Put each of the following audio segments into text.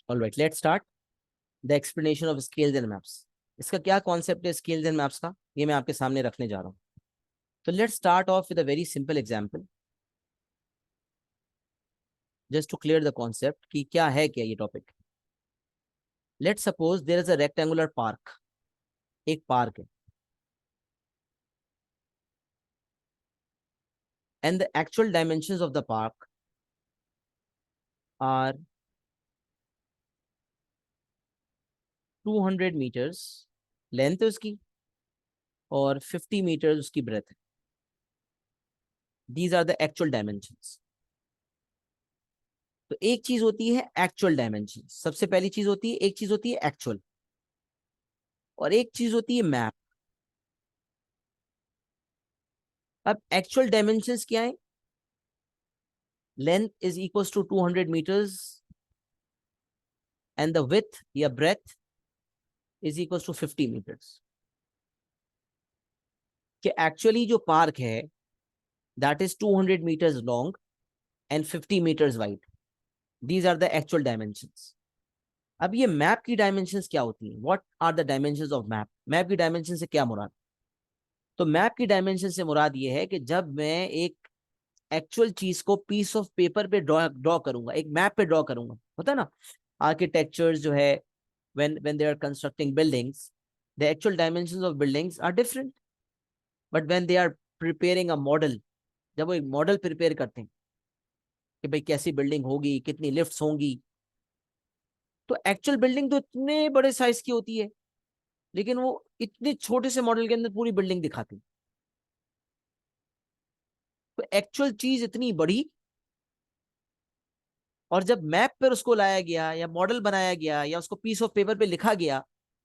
Alright, let's start the explanation of scales and maps. इसका क्या concept है scales and maps का, ये मैं आपके सामने रखने जा रहा हूँ। तो let's start off with a very simple example, just to clear the concept कि क्या है क्या ये topic. Let's suppose there is a rectangular park, एक पार्क है, and the actual dimensions of the park are 200 metres length है उसकी, और 50 मीटर्स उसकी ब्रेथ है। These are the actual dimensions. तो एक चीज होती है एक्चुअल डायमेंशन, सबसे पहली चीज होती है, एक चीज होती है एक्चुअल, और एक चीज होती है मैप। अब एक्चुअल डायमेंशंस क्या है? Length is equal to 200 metres and the width या breadth is equal to 50 metres. कि एक्चुअली जो पार्क है that is 200 metres long and 50 metres wide. These are the actual dimensions. अब ये मैप की डायमेंशंस क्या होती है? What are the dimensions of map? Map की डायमेंशन से क्या मुराद? तो मैप की डायमेंशन से मुराद ये है कि जब मैं एक एक्चुअल चीज को पीस ऑफ पेपर पे ड्रॉ करूंगा, एक मैप पे ड्रॉ करूंगा, होता है ना आर्किटेक्चर्स जो है, when they are constructing buildings, the actual dimensions of buildings are different, but when they are preparing a model, जब वो एक मॉडल प्रिपेयर करते हैं कि भाई कैसी बिल्डिंग होगी, कितनी लिफ्ट्स होंगी, तो एक्चुअल बिल्डिंग तो इतने बड़े साइज की होती है, लेकिन वो इतने छोटे से मॉडल के अंदर पूरी बिल्डिंग दिखाती है। तो एक्चुअल चीज इतनी बड़ी, और जब मैप पर उसको लाया गया या मॉडल बनाया गया या उसको पीस ऑफ पेपर पे लिखा गया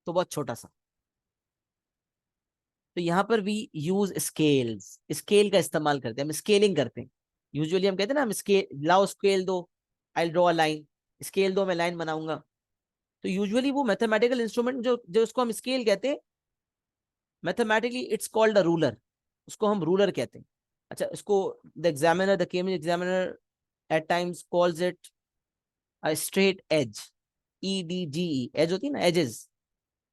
तो बहुत छोटा सा। तो यहां पर भी यूज स्केल्स, स्केल का इस्तेमाल करते हैं, हम स्केलिंग करते हैं। यूजुअली हम कहते हैं ना, हम स्केल लाओ, स्केल दो, I draw a line, scale दो मैं लाइन बनाऊंगा। तो यूजुअली वो मैथमेटिकल इंस्ट्रूमेंट जो जो उसको हम स्केल कहते हैं, mathematically it's called a ruler, उसको हम रूलर कहते हैं। अच्छा, इसको the examiner, the chemistry examiner at times calls it a straight edge, EDGE, edge होती है ना, एजेस,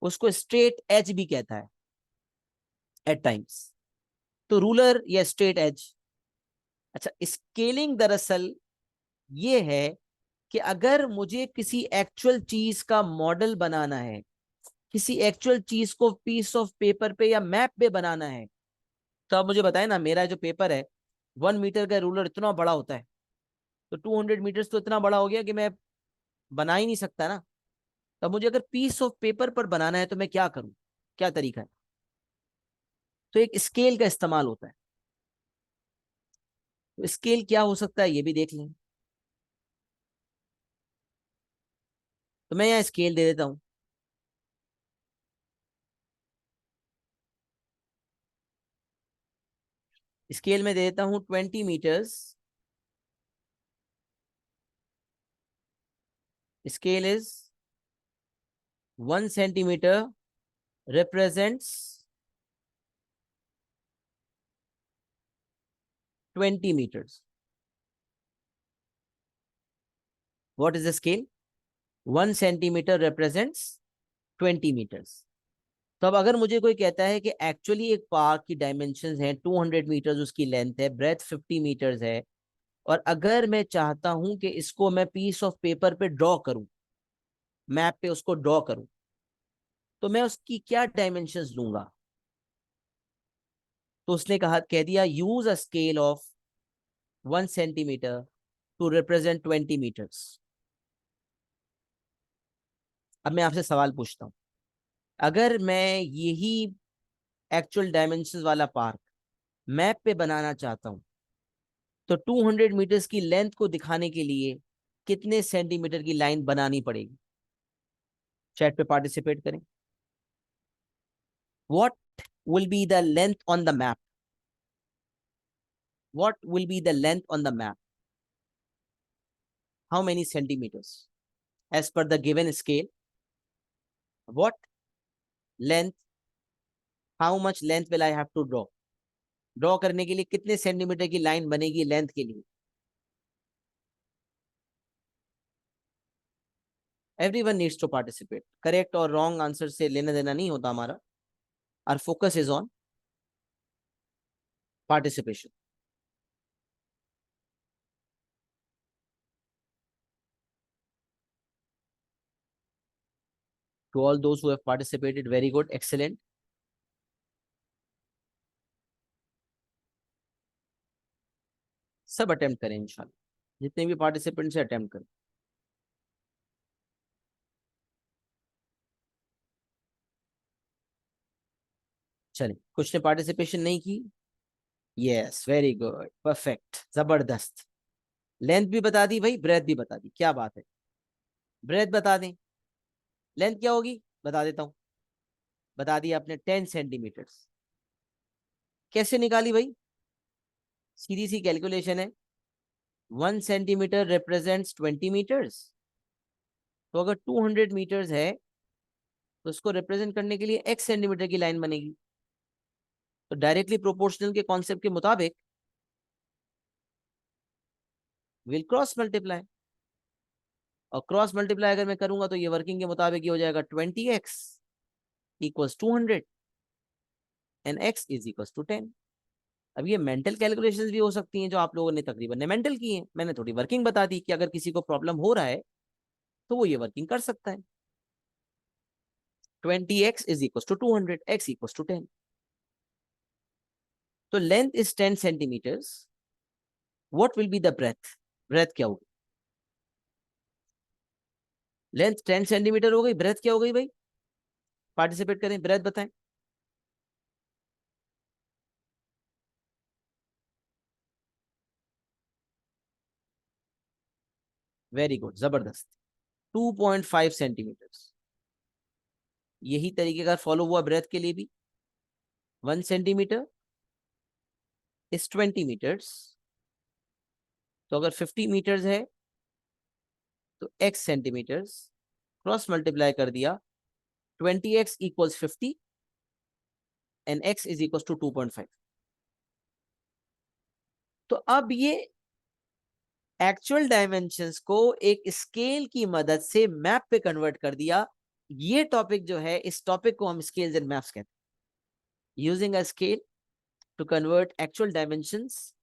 उसको स्ट्रेट एज भी कहता है एट टाइम्स। तो रूलर या स्ट्रेट एज। अच्छा, स्केलिंग दरअसल ये है कि अगर मुझे किसी एक्चुअल चीज का मॉडल बनाना है, किसी एक्चुअल चीज को पीस ऑफ पेपर पे या मैप पे बनाना है, तो आप मुझे बताएं ना, मेरा जो पेपर है 1 मीटर का रूलर इतना बड़ा होता है, तो 200 मीटर्स तो इतना बड़ा हो गया कि मैं बना ही नहीं सकता ना। तब मुझे अगर पीस ऑफ पेपर पर बनाना है तो मैं क्या करूं, क्या तरीका है? तो एक स्केल का इस्तेमाल होता है। तो स्केल क्या हो सकता है ये भी देख लें। तो मैं यहाँ स्केल दे देता हूं। स्केल में दे देता हूं 20 metres. Scale is 1 centimetre represents 20 meters. What is the scale? 1 centimetre represents 20 meters. तो अब अगर मुझे कोई कहता है कि एक्चुअली एक पार्क की डायमेंशंस हैं 200 मीटर्स, उसकी लेंथ है, ब्रेथ 50 मीटर्स है, और अगर मैं चाहता हूं कि इसको मैं पीस ऑफ पेपर पे ड्रॉ करूं, मैप पे उसको ड्रॉ करूं, तो मैं उसकी क्या डायमेंशंस लूंगा? तो उसने कहा, कह दिया use a scale of 1 centimetre to represent 20 metres. अब मैं आपसे सवाल पूछता हूं, अगर मैं यही एक्चुअल डायमेंशंस वाला पार्क मैप पे बनाना चाहता हूं, तो 200 मीटर्स की लेंथ को दिखाने के लिए कितने सेंटीमीटर की लाइन बनानी पड़ेगी? चैट पे पार्टिसिपेट करें। What will be the length on the map? What will be the length on the map? How many centimetres as per the given scale? What length, how much length will I have to draw? Draw करने के लिए कितने centimetre की line बनेगी length के लिए? Everyone needs to participate. Correct और wrong answer से लेना देना नहीं होता हमारा। Our focus is on participation. To all those who have participated, very good, excellent. सब अटेम्प्ट करें इंशाल्लाह, जितने भी पार्टिसिपेंट्स हैं अटेम्प्ट करें। चलिए, कुछ ने पार्टिसिपेशन नहीं की। यस, वेरी गुड, परफेक्ट, जबरदस्त। लेंथ भी बता दी भाई, ब्रेथ भी बता दी, क्या बात है। ब्रेथ बता दें, लेंथ क्या होगी बता देता हूं। बता दिया आपने 10 सेंटीमीटर। कैसे निकाली भाई? सीधी सी कैलकुलेशन है। 1 सेंटीमीटर रिप्रेजेंट्स 20 मीटर्स। तो अगर 200 मीटर्स है तो उसको रिप्रेजेंट करने के लिए x सेंटीमीटर की लाइन बनेगी। तो डायरेक्टली प्रोपोर्शनल के कॉन्सेप्ट के मुताबिक विल क्रॉस मल्टीप्लाई, और क्रॉस मल्टीप्लाई अगर मैं करूंगा तो ये वर्किंग के मुताबिक ये हो जाएगा 20x equals 200 and x is equals to 10। अब ये मेंटल कैलकुलेशंस भी हो सकती हैं जो आप लोगों ने तकरीबन ने मेंटल की हैं। मैंने थोड़ी वर्किंग बता दी कि अगर किसी को प्रॉब्लम हो रहा है तो वो ये वर्किंग कर सकता है। 20x is equals to 200, x equals to 10। तो length is 10 centimetres. What will be the breadth? Breadth क्या होगी? लेंथ 10 सेंटीमीटर हो गई, ब्रेथ क्या हो गई भाई? पार्टिसिपेट करें, ब्रेथ बताएं। वेरी गुड, जबरदस्त। 2.5 सेंटीमीटर। यही तरीके का फॉलो हुआ ब्रेथ के लिए भी। 1 सेंटीमीटर इज 20 मीटर्स। तो अगर 50 मीटर्स है तो x सेंटीमीटर्स, क्रॉस मल्टीप्लाई कर दिया, 20x equals 50 and x is equals to 2.5। तो अब ये एक्चुअल डायमेंशंस को एक स्केल की मदद से मैप पे कन्वर्ट कर दिया। ये टॉपिक जो है, इस टॉपिक को हम स्केल्स एंड मैप्स कहते हैं। Using a scale to convert actual dimensions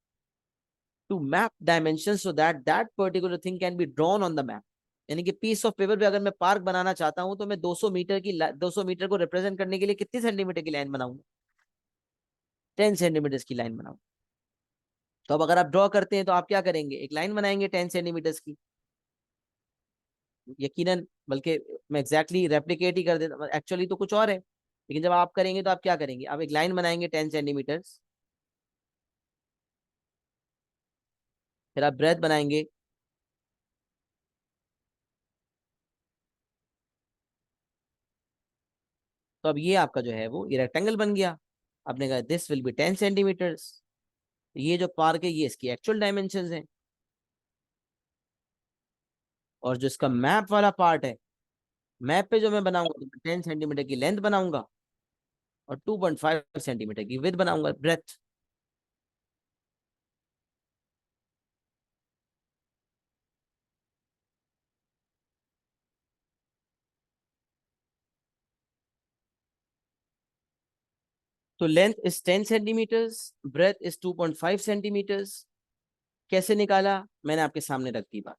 to map dimensions so that that particular thing can be drawn on the map. यानी कि पीस ऑफ पेपर पे अगर मैं पार्क बनाना चाहता हूं तो मैं 200 मीटर की 200 मीटर को रिप्रेजेंट करने के लिए कितनी सेंटीमीटर की लाइन बनाऊंगा? 10 सेंटीमीटर की लाइन बनाऊंगा। तो अब अगर आप ड्रॉ करते हैं तो आप क्या करेंगे? एक लाइन बनाएंगे 10 सेंटीमीटर की, यकीनन। बल्कि मैं एग्जैक्टली रेप्लिकेट ही कर देता, एक्चुअली तो कुछ और है, लेकिन जब आप करेंगे तो आप क्या करेंगे? आप एक लाइन बनाएंगे 10 सेंटीमीटर, फिर आप ब्रेथ बनाएंगे, तो अब ये आपका जो है वो ये रेक्टेंगल बन गया। आपने कहा दिस विल बी 10 सेंटीमीटर। ये जो पार्क है ये इसकी एक्चुअल डायमेंशन है। और जो इसका मैप वाला पार्ट है, मैप पे जो मैं बनाऊंगा तो 10 सेंटीमीटर की लेंथ बनाऊंगा और 2.5 सेंटीमीटर की विड्थ बनाऊंगा, ब्रेथ। तो length is 10 centimetres, breadth is 2.5 centimetres. कैसे निकाला? मैंने आपके सामने रख दी बात।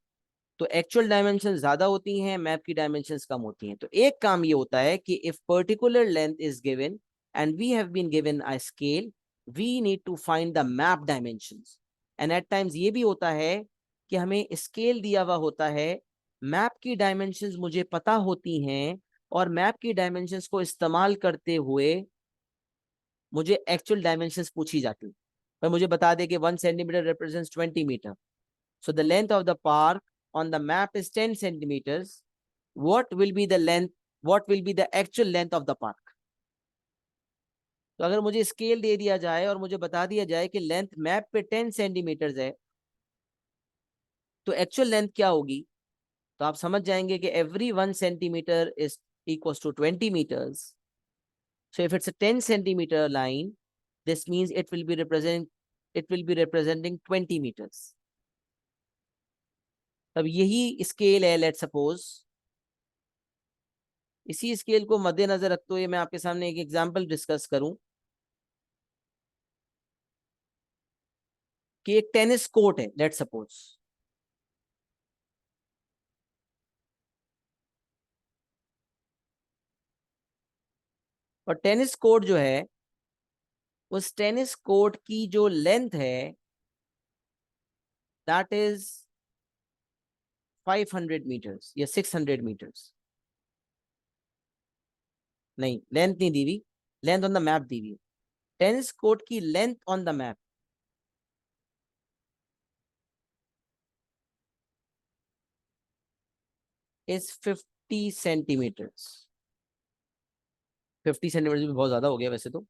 तो एक्चुअल डायमेंशन ज्यादा होती हैं, मैप की डायमेंशंस कम होती हैं। तो एक काम ये होता है कि if particular length is given and we have been given a scale, we need to find the map dimensions. And at times ये भी होता है कि हमें स्केल दिया हुआ होता है, मैप की डायमेंशंस मुझे पता होती हैं, और मैप की डायमेंशंस को इस्तेमाल करते हुए मुझे एक्चुअल डायमेंशंस पूछी जाती है। पर मुझे बता दे कि 1 centimetre represents 20 metre, so the length of the park on the map is 10 centimeters. What will be the length? What will be the actual length of the park? तो अगर मुझे स्केल दे दिया जाए और मुझे बता दिया जाए कि लेंथ मैप पे 10 सेंटीमीटर है, तो एक्चुअल लेंथ क्या होगी? तो आप समझ जाएंगे कि every 1 centimetre is equals to 20 meters. So if it's a 10 centimeter line, this means it will be representing 20 meters. अब यही स्केल है, लेट सपोज इसी स्केल को मद्देनजर रखते हुए मैं आपके सामने एक एग्जांपल डिस्कस करूं कि एक टेनिस कोर्ट है, लेट्स सपोज, और टेनिस कोर्ट जो है, उस टेनिस कोर्ट की जो लेंथ है दैट इज 500 मीटर्स या 600 मीटर्स। नहीं, लेंथ नहीं दी हुई, लेंथ ऑन द मैप दी हुई। टेनिस कोर्ट की length on the map is 50 centimetres. 50 centimetre भी बहुत ज्यादा हो गया वैसे तो,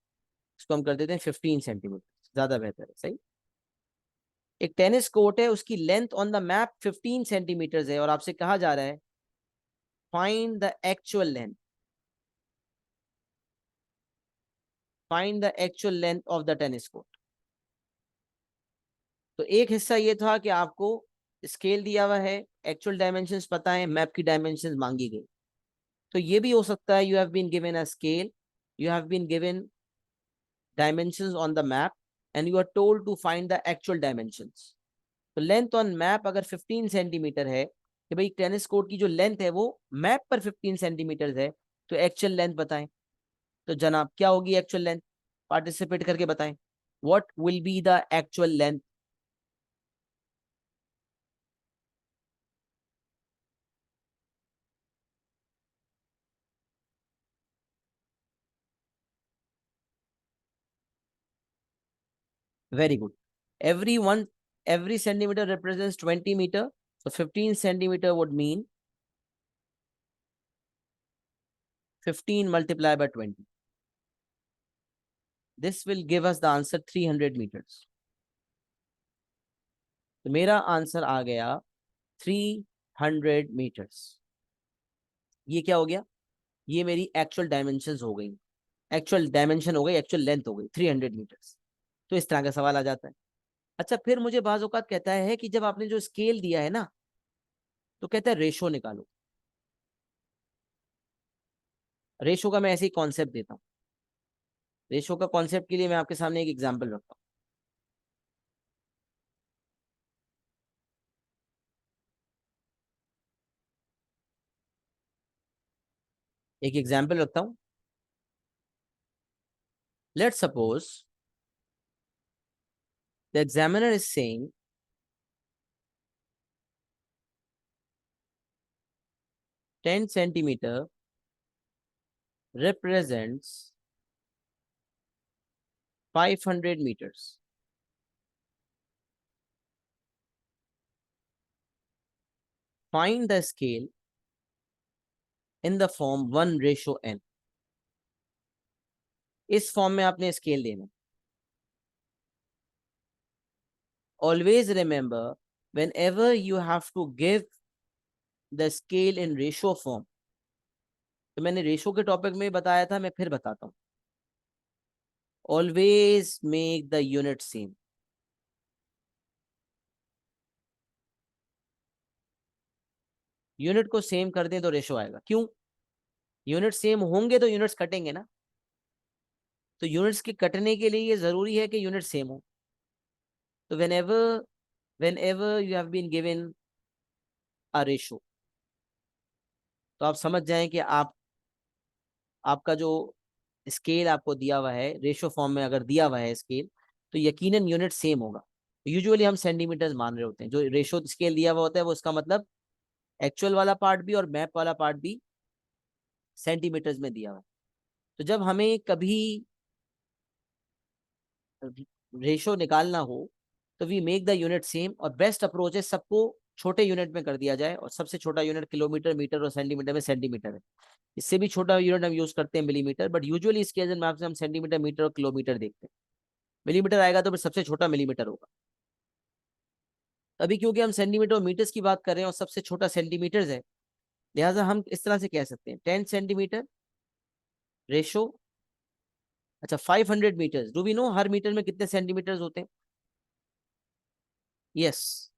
इसको हम कर देते हैं 15 सेंटीमीटर, ज्यादा बेहतर है, सही। एक टेनिस कोर्ट है, उसकी length on the map 15 centimetres है, और आपसे कहा जा रहा है find the actual length, find the actual length of the tennis court. तो एक हिस्सा ये था कि आपको स्केल दिया हुआ है, एक्चुअल डायमेंशंस पता है, मैप की डायमेंशंस मांगी गई। तो ये भी हो सकता है you have been given a scale, you have been given dimensions on the map and you are told to find the actual dimensions. तो लेंथ ऑन मैप अगर 15 सेंटीमीटर है, कि भाई टेनिस कोर्ट की जो लेंथ है वो मैप पर 15 सेंटीमीटर है, तो एक्चुअल लेंथ बताएं। तो जनाब क्या होगी एक्चुअल लेंथ, पार्टिसिपेट करके बताएं, what will be the actual length. Very good. Every one, every centimeter represents 20 meter, so 15 centimeter would mean 15 multiplied by 20. This will give us the answer 300 meters. तो मेरा answer आ गया 300 metres. ये क्या हो गया, ये मेरी एक्चुअल डायमेंशंस हो गई, एक्चुअल डायमेंशन हो गई, एक्चुअल लेंथ हो गई 300 मीटर्स। तो इस तरह का सवाल आ जाता है। अच्छा, फिर मुझे बाज़ औक़ात कहता है कि जब आपने जो स्केल दिया है ना, तो कहता है रेशो निकालो। रेशो का मैं ऐसे ही कॉन्सेप्ट देता हूँ। रेशो का कॉन्सेप्ट के लिए मैं आपके सामने एक एग्जाम्पल रखता हूँ। एक एग्जाम्पल रखता हूँ। Let's suppose the examiner is saying 10 centimetre represents 500 meters. Find the scale in the form 1:n. इस फॉर्म में आपने स्केल देना। Always remember, whenever you have to give the scale in ratio form, तो मैंने ratio के topic में बताया था, मैं फिर बताता हूँ, always make the unit same. Unit को सेम कर दें तो रेशो आएगा। क्यों? यूनिट सेम होंगे तो यूनिट्स कटेंगे ना, तो यूनिट्स के कटने के लिए ये जरूरी है कि यूनिट सेम हो। तो whenever you have been given a ratio, तो आप समझ जाएं कि आपका जो स्केल आपको दिया हुआ है रेशो फॉर्म में, अगर दिया हुआ है स्केल, तो यकीनन यूनिट सेम होगा। यूजुअली हम सेंटीमीटर्स मान रहे होते हैं, जो रेशो स्केल दिया हुआ होता है वो उसका मतलब एक्चुअल वाला पार्ट भी और मैप वाला पार्ट भी सेंटीमीटर्स में दिया हुआ है। तो जब हमें कभी रेशो निकालना हो तो we make the unit same, और बेस्ट अप्रोच है सबको छोटे यूनिट में कर दिया जाए, और सबसे छोटा यूनिट किलोमीटर, मीटर और सेंटीमीटर में सेंटीमीटर है। इससे भी छोटा यूनिट हम यूज करते हैं मिलीमीटर, बट यूजुअली इसके मैप से हम सेंटीमीटर, मीटर और किलोमीटर देखते हैं। मिलीमीटर आएगा तो फिर सबसे छोटा मिलीमीटर होगा। अभी क्योंकि हम सेंटीमीटर और मीटर्स की बात कर रहे हैं और सबसे छोटा सेंटीमीटर्स है, लिहाजा हम इस तरह से कह सकते हैं 10 सेंटीमीटर रेशो। अच्छा, 500 मीटर्स, डू वी नो हर मीटर में कितने सेंटीमीटर्स होते हैं? Yes,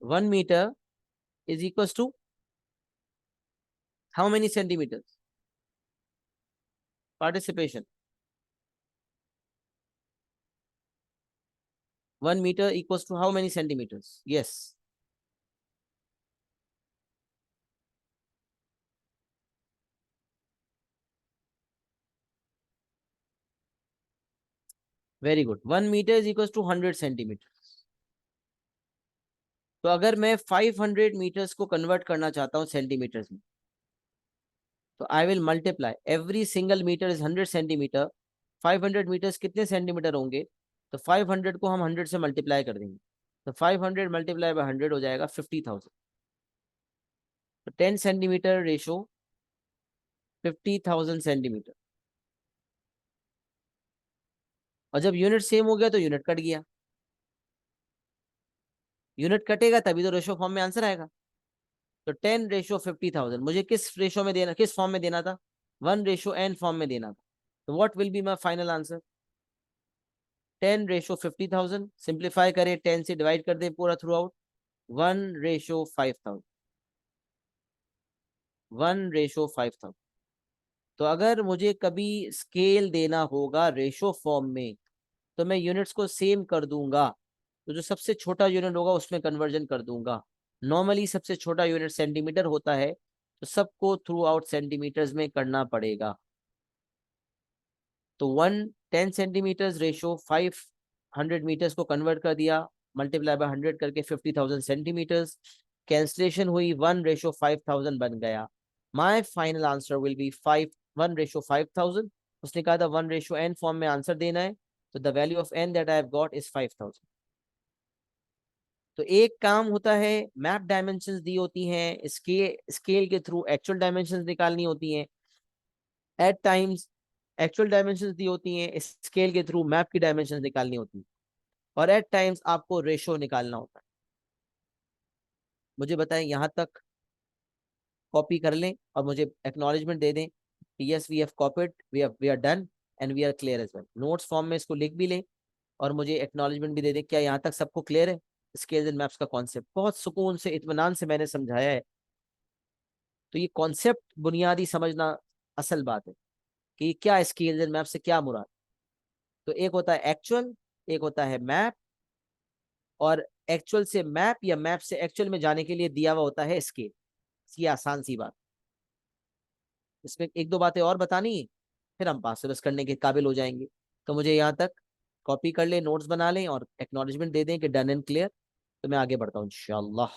1 metre is equal to how many centimetres? Participation. 1 metre equals to how many centimetres? Yes. Very good. 1 metre is equals to 100 centimetre. तो अगर मैं 500 metres को कन्वर्ट करना चाहता हूँ सेंटीमीटर्स में, तो I will multiply every single metre is 100 centimetre. 500 metres कितने सेंटीमीटर होंगे? तो 500 को हम 100 से मल्टीप्लाई कर देंगे, तो 500 मल्टीप्लाई बाय 100 हो जाएगा 50,000। तो 10 सेंटीमीटर रेशो 50,000 सेंटीमीटर। और जब यूनिट सेम हो गया तो यूनिट कट गया, यूनिट कटेगा तभी तो रेशो फॉर्म में आंसर आएगा। तो 10/50,000 मुझे किस रेशो में देना, किस फॉर्म में देना था? 1:n फॉर्म में देना था। तो what will be my final answer? 10/50,000। Simplify करें, 10 से डिवाइड कर दें पूरा थ्रू आउट। 1/5000। 1/5000। तो अगर मुझे कभी स्केल देना होगा रेशो फॉर्म में, तो मैं यूनिट्स को सेम कर दूंगा। तो जो सबसे छोटा यूनिट होगा उसमें कन्वर्जन कर दूंगा। नॉर्मली सबसे छोटा यूनिट सेंटीमीटर होता है, तो सबको थ्रू आउट सेंटीमीटर्स में करना पड़ेगा। तो 10 सेंटीमीटर्स रेशो 500 मीटर्स को कन्वर्ट कर दिया, मल्टीप्लाई बाय 100 करके 50,000 सेंटीमीटर्स। कैंसलेशन हुई, 1/5000 बन गया। My final answer will be 1/5000। उसने कहा था 1:n फॉर्म में आंसर देना है, तो the value of n that I have got is 5000। तो एक काम होता है, मैप डायमेंशंस दी होती हैं, स्केल के थ्रू एक्चुअल डायमेंशंस निकालनी होती हैं। एट टाइम्स एक्चुअल डायमेंशंस दी होती हैं, स्केल के थ्रू मैप की डायमेंशंस निकालनी होती है। और एट टाइम्स आपको रेशो निकालना होता है। मुझे बताएं, यहां तक कॉपी कर लें और मुझे एक्नॉलेजमेंट दे दें कि yes we have copied, we are done and we are clear as well. Notes form में इसको लिख भी लें और मुझे एक्नॉलेजमेंट भी दे दें। क्या यहाँ तक सबको क्लियर है? स्केल्स एंड मैप्स का कॉन्सेप्ट बहुत सुकून से, इत्मीनान से मैंने समझाया है। तो ये कॉन्सेप्ट बुनियादी समझना असल बात है कि क्या स्केल्स एंड मैप से क्या मुराद। तो एक होता है एक्चुअल, एक होता है मैप, और एक्चुअल से मैप या मैप से एक्चुअल में जाने के लिए दिया हुआ होता है स्केल। ये आसान सी बात। इसमें एक दो बातें और बतानी है, फिर हम पास बस करने के काबिल हो जाएंगे। तो मुझे यहाँ तक कॉपी कर लें, नोट्स बना लें और एक्नॉलेजमेंट दे दें कि डन एंड क्लियर। तो मैं आगे बढ़ता हूँ इंशाल्लाह।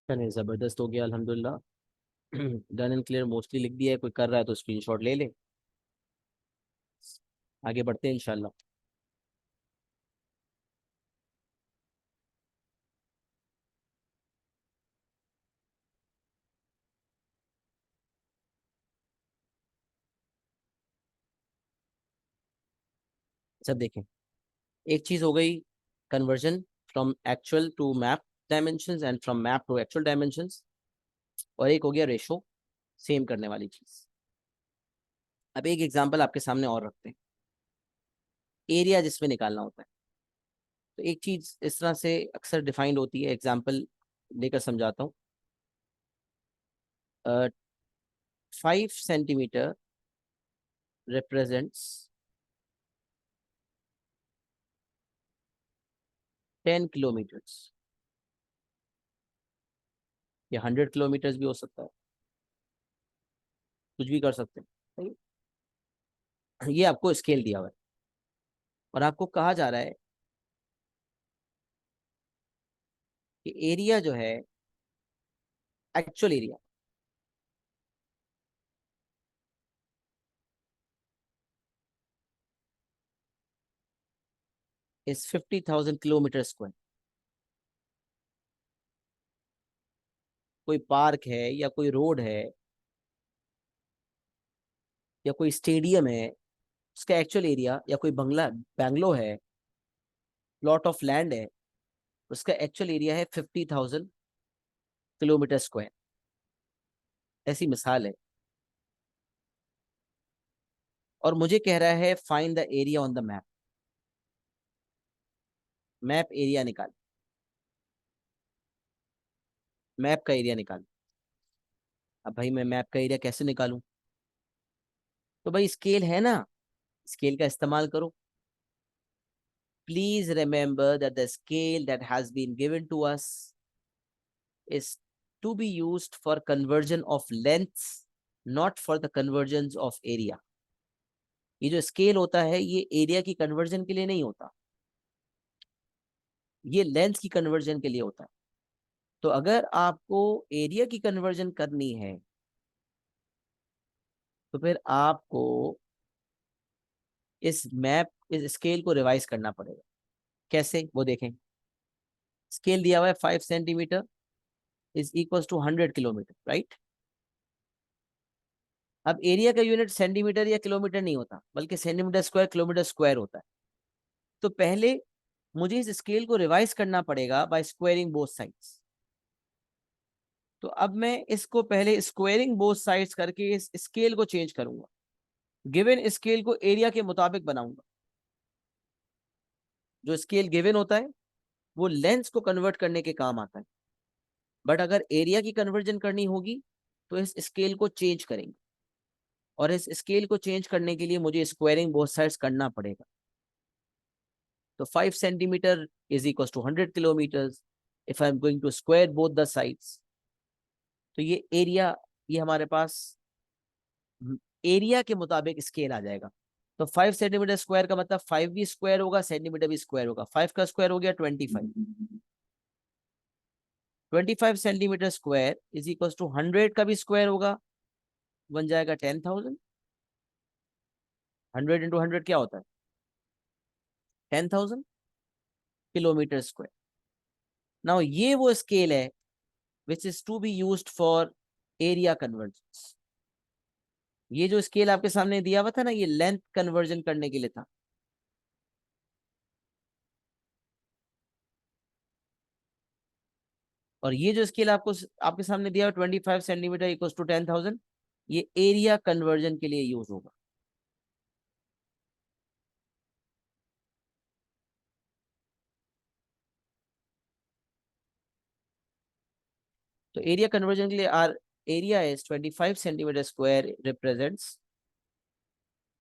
चलिए जबरदस्त हो गया अल्हम्दुलिल्लाह। डन एंड क्लियर मोस्टली लिख दिया है, कोई कर रहा है तो स्क्रीनशॉट ले ले। आगे बढ़ते हैं इंशाल्लाह। सब देखें, एक चीज हो गई conversion from actual to map dimensions and from map to actual dimensions, और एक हो गया रेशो सेम करने वाली चीज। अब एक एग्जांपल आपके सामने और रखते हैं, एरिया जिसमें निकालना होता है। तो एक चीज इस तरह से अक्सर डिफाइंड होती है, एग्जांपल लेकर समझाता हूँ। 5 सेंटीमीटर रिप्रेजेंट्स 10 किलोमीटर्स, या 100 किलोमीटर्स भी हो सकता है, कुछ भी कर सकते हैं। सही है? ये आपको स्केल दिया हुआ है और आपको कहा जा रहा है कि एरिया जो है, actual area is 50,000 kilometre square. कोई पार्क है या कोई रोड है या कोई स्टेडियम है, उसका एक्चुअल एरिया, या कोई बंगला बैंगलो है, प्लॉट ऑफ लैंड है, उसका एक्चुअल एरिया है 50,000 किलोमीटर स्क्वायर। ऐसी मिसाल है। और मुझे कह रहा है find the area on the map. Map area निकाल, मैप का एरिया निकाल। अब भाई मैं मैप का एरिया कैसे निकालूं? तो भाई स्केल है ना, स्केल का इस्तेमाल करो। Please remember that the scale that has been given to us is to be used for conversion of lengths, not for the conversions of area. ये जो स्केल होता है ये एरिया की कन्वर्जन के लिए नहीं होता, ये लेंथ की कन्वर्जन के लिए होता है। तो अगर आपको एरिया की कन्वर्जन करनी है तो फिर आपको इस स्केल को रिवाइज करना पड़ेगा। कैसे, वो देखें। स्केल दिया हुआ है 5 centimetre is equal to 100 kilometre, right. अब एरिया का यूनिट सेंटीमीटर या किलोमीटर नहीं होता, बल्कि सेंटीमीटर स्क्वायर किलोमीटर स्क्वायर होता है। तो पहले मुझे इस स्केल को रिवाइज करना पड़ेगा बाय स्क्वायरिंग बोथ साइड्स। तो अब मैं इसको पहले स्क्वायरिंग बोथ साइड्स करके इस स्केल को चेंज करूंगा, गिवन स्केल को एरिया के मुताबिक बनाऊंगा। जो स्केल गिवन होता है वो लेंथ को कन्वर्ट करने के काम आता है, बट अगर एरिया की कन्वर्जन करनी होगी तो इस स्केल को चेंज करेंगे, और इस स्केल को चेंज करने के लिए मुझे स्क्वायरिंग बोथ साइड्स करना पड़ेगा। तो 5 centimetre is equal to 100 kilometre. If I am going to square both the sides, तो ये एरिया, ये हमारे पास एरिया के मुताबिक स्केल आ जाएगा। तो 5 सेंटीमीटर स्क्वायर का मतलब 5 भी स्क्वायर होगा, सेंटीमीटर भी स्क्वायर होगा। 5 का स्क्वायर हो गया 25। 25 centimetre square is equal to 100 का भी स्क्वायर होगा, बन जाएगा 10,000। 100 × 100 क्या होता है? 10,000 किलोमीटर स्क्वायर। नाउ ये वो स्केल है which is to be used for area conversion. ये जो स्केल आपके सामने दिया हुआ था ना, ये लेंथ कन्वर्जन करने के लिए था। और ये जो स्केल आपको आपके सामने दिया हुआ 25 सेंटीमीटर इक्वल टू 10,000, ये एरिया कन्वर्जन के लिए यूज होगा। तो एरिया कन्वर्जन के लिए our area is 25 centimetre square represents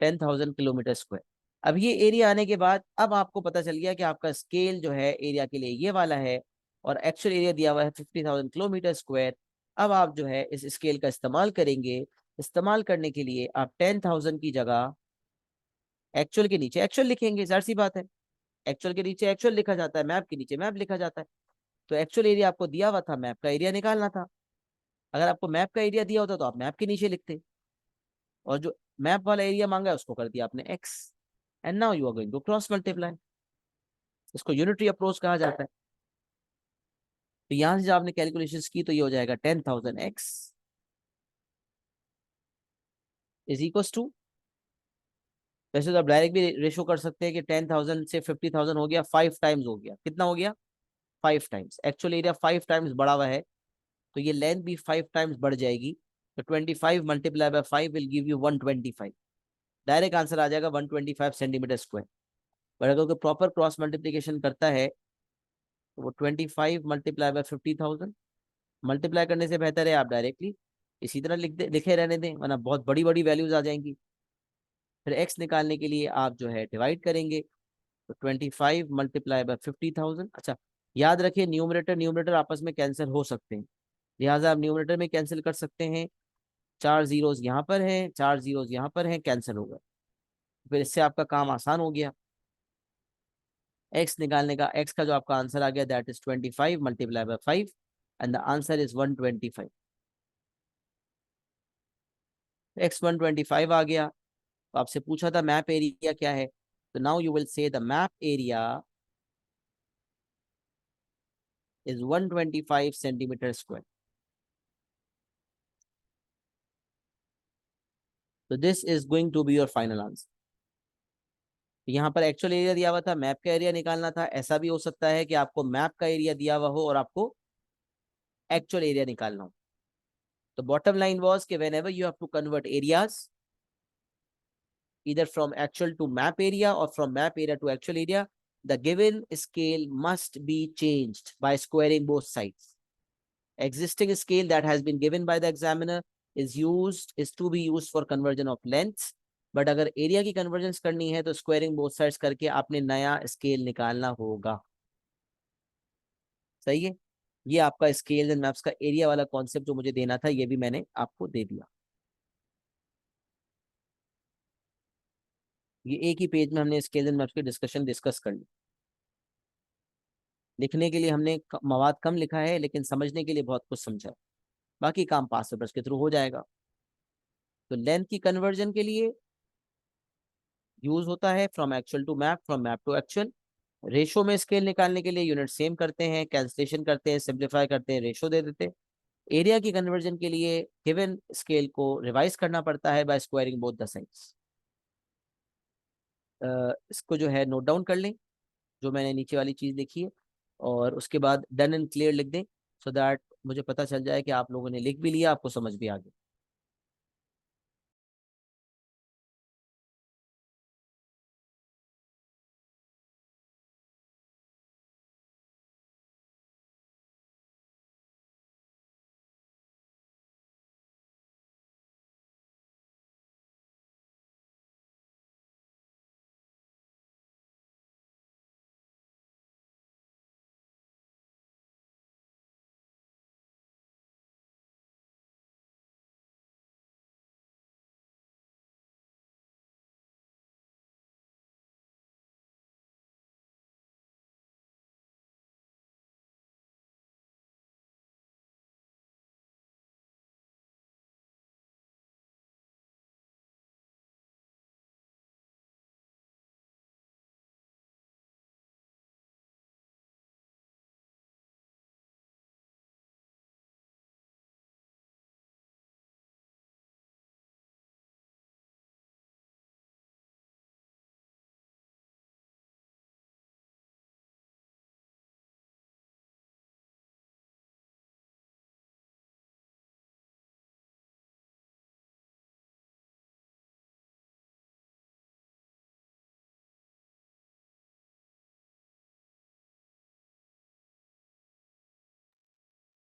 10,000 kilometre square. अब ये एरिया आने के बाद अब आपको पता चल गया कि आपका स्केल जो है एरिया के लिए ये वाला है, और एक्चुअल एरिया दिया हुआ है 50,000 किलोमीटर स्क्वायर। अब आप जो है इस स्केल का इस्तेमाल करेंगे। इस्तेमाल करने के लिए आप 10,000 की जगह एक्चुअल के नीचे एक्चुअल लिखेंगे, जाहिर सी बात है। एक्चुअल के नीचे एक्चुअल लिखा जाता है, मैप के नीचे मैप लिखा जाता है। तो एक्चुअल एरिया आपको दिया हुआ था, मैप का एरिया निकालना था। अगर आपको मैप का एरिया दिया होता तो आप मैप के नीचे लिखते, और जो मैप वाला एरिया मांगा है उसको कर दिया आपने x, and now you are going to cross multiply. इसको यूनिटरी अप्रोच कहा जाता है। तो यहां से जब आपने कैलकुलेशन की तो ये हो जाएगा 10,000 एक्स इज इक्वल टू, वैसे तो आप डायरेक्ट भी रेशो कर सकते हैं कि 10,000 से 50,000 हो गया, 5 टाइम्स हो गया। कितना हो गया? 5 टाइम्स। एक्चुअल एरिया 5 टाइम्स बढ़ा हुआ है, तो ये लेंथ भी 5 टाइम्स बढ़ जाएगी। तो 25 multiply by 5 will give you 125। Direct answer आ जाएगा 125 सेंटीमीटर स्क्वायर। पर अगर कोई प्रॉपर क्रॉस मल्टीप्लीकेशन करता है तो वो 25 मल्टीप्लाई बाय 50,000, मल्टीप्लाई करने से बेहतर है आप डायरेक्टली इसी तरह लिखे रहने दें, वरना बहुत बड़ी बड़ी वैल्यूज आ जाएंगी। फिर एक्स निकालने के लिए आप जो है डिवाइड करेंगे, तो 25 मल्टीप्लाई बाय 50,000। अच्छा, याद रखिए न्यूमरेटर न्यूमरेटर आपस में कैंसिल हो सकते हैं, लिहाजा आप न्यूमरेटर में कैंसिल कर सकते हैं। 4 जीरोज यहाँ पर हैं, 4 जीरोज यहाँ पर हैं, कैंसिल हो गए। फिर इससे आपका काम आसान हो गया। एक्स निकालने का, एक्स का जो आपका आंसर आ गया that is 25 multiply by 5 and the answer is 125। X 125 आ गया। तो आपसे पूछा था मैप एरिया क्या है, तो now you will say the map area is 125 centimetre square. तो this is going to be your final answer. यहाँ पर एक्चुअल एरिया दिया हुआ था, मैप का एरिया निकालना था। ऐसा भी हो सकता है कि आपको मैप का एरिया दिया हुआ हो और आपको एक्चुअल एरिया निकालना हो। तो बॉटम लाइन वाज कि whenever you have to convert areas either from actual to map area or from map area to actual area, the given scale must be changed by squaring both sides. Existing scale that has been given by the examiner is to be used for conversion of lengths, but अगर area की convergence करनी है तो squaring both sides करके आपने नया scale निकालना होगा। सही है। ये आपका स्केल एंड मैप्स का एरिया वाला कॉन्सेप्ट जो मुझे देना था ये भी मैंने आपको दे दिया। ये एक ही पेज में हमने स्केल एंड मैप्स की डिस्कस कर ली। लिखने के लिए हमने मवाद कम लिखा है, लेकिन समझने के लिए बहुत कुछ समझा है। बाकी काम पास पेपर्स के थ्रू हो जाएगा। तो लेंथ की कन्वर्जन के लिए यूज होता है from actual to map, from map to actual. Ratio में स्केल निकालने के लिए यूनिट सेम करते हैं, कैंसलेशन करते हैं, सिंप्लीफाई करते हैं, रेशो दे देते हैं। एरिया की कन्वर्जन के लिए गिवन स्केल को रिवाइज करना पड़ता है by squaring both the sides. इसको जो है नोट डाउन कर लें, जो मैंने नीचे वाली चीज लिखी है, और उसके बाद डन एंड क्लियर लिख दें, सो दैट मुझे पता चल जाए कि आप लोगों ने लिख भी लिया, आपको समझ भी आ गया।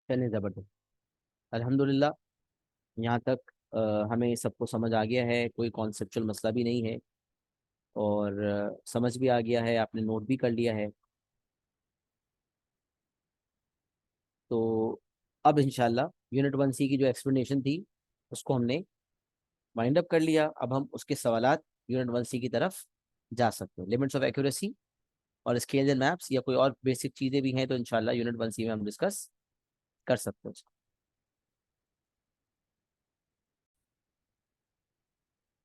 चलिए, जबरदस्त, अल्हम्दुलिल्लाह। यहाँ तक हमें सबको समझ आ गया है, कोई कॉन्सेप्चुअल मसला भी नहीं है, और समझ भी आ गया है, आपने नोट भी कर लिया है। तो अब इंशाल्लाह यूनिट 1C की जो एक्सप्लेनेशन थी उसको हमने वाइंड अप कर लिया। अब हम उसके सवालात यूनिट 1C की तरफ जा सकते हैं। लिमिट्स ऑफ एक्यूरेसी और स्केल्स एंड मैप्स या कोई और बेसिक चीजें भी हैं तो इंशाल्लाह यूनिट 1C में हम डिस्कस कर सकते हैं।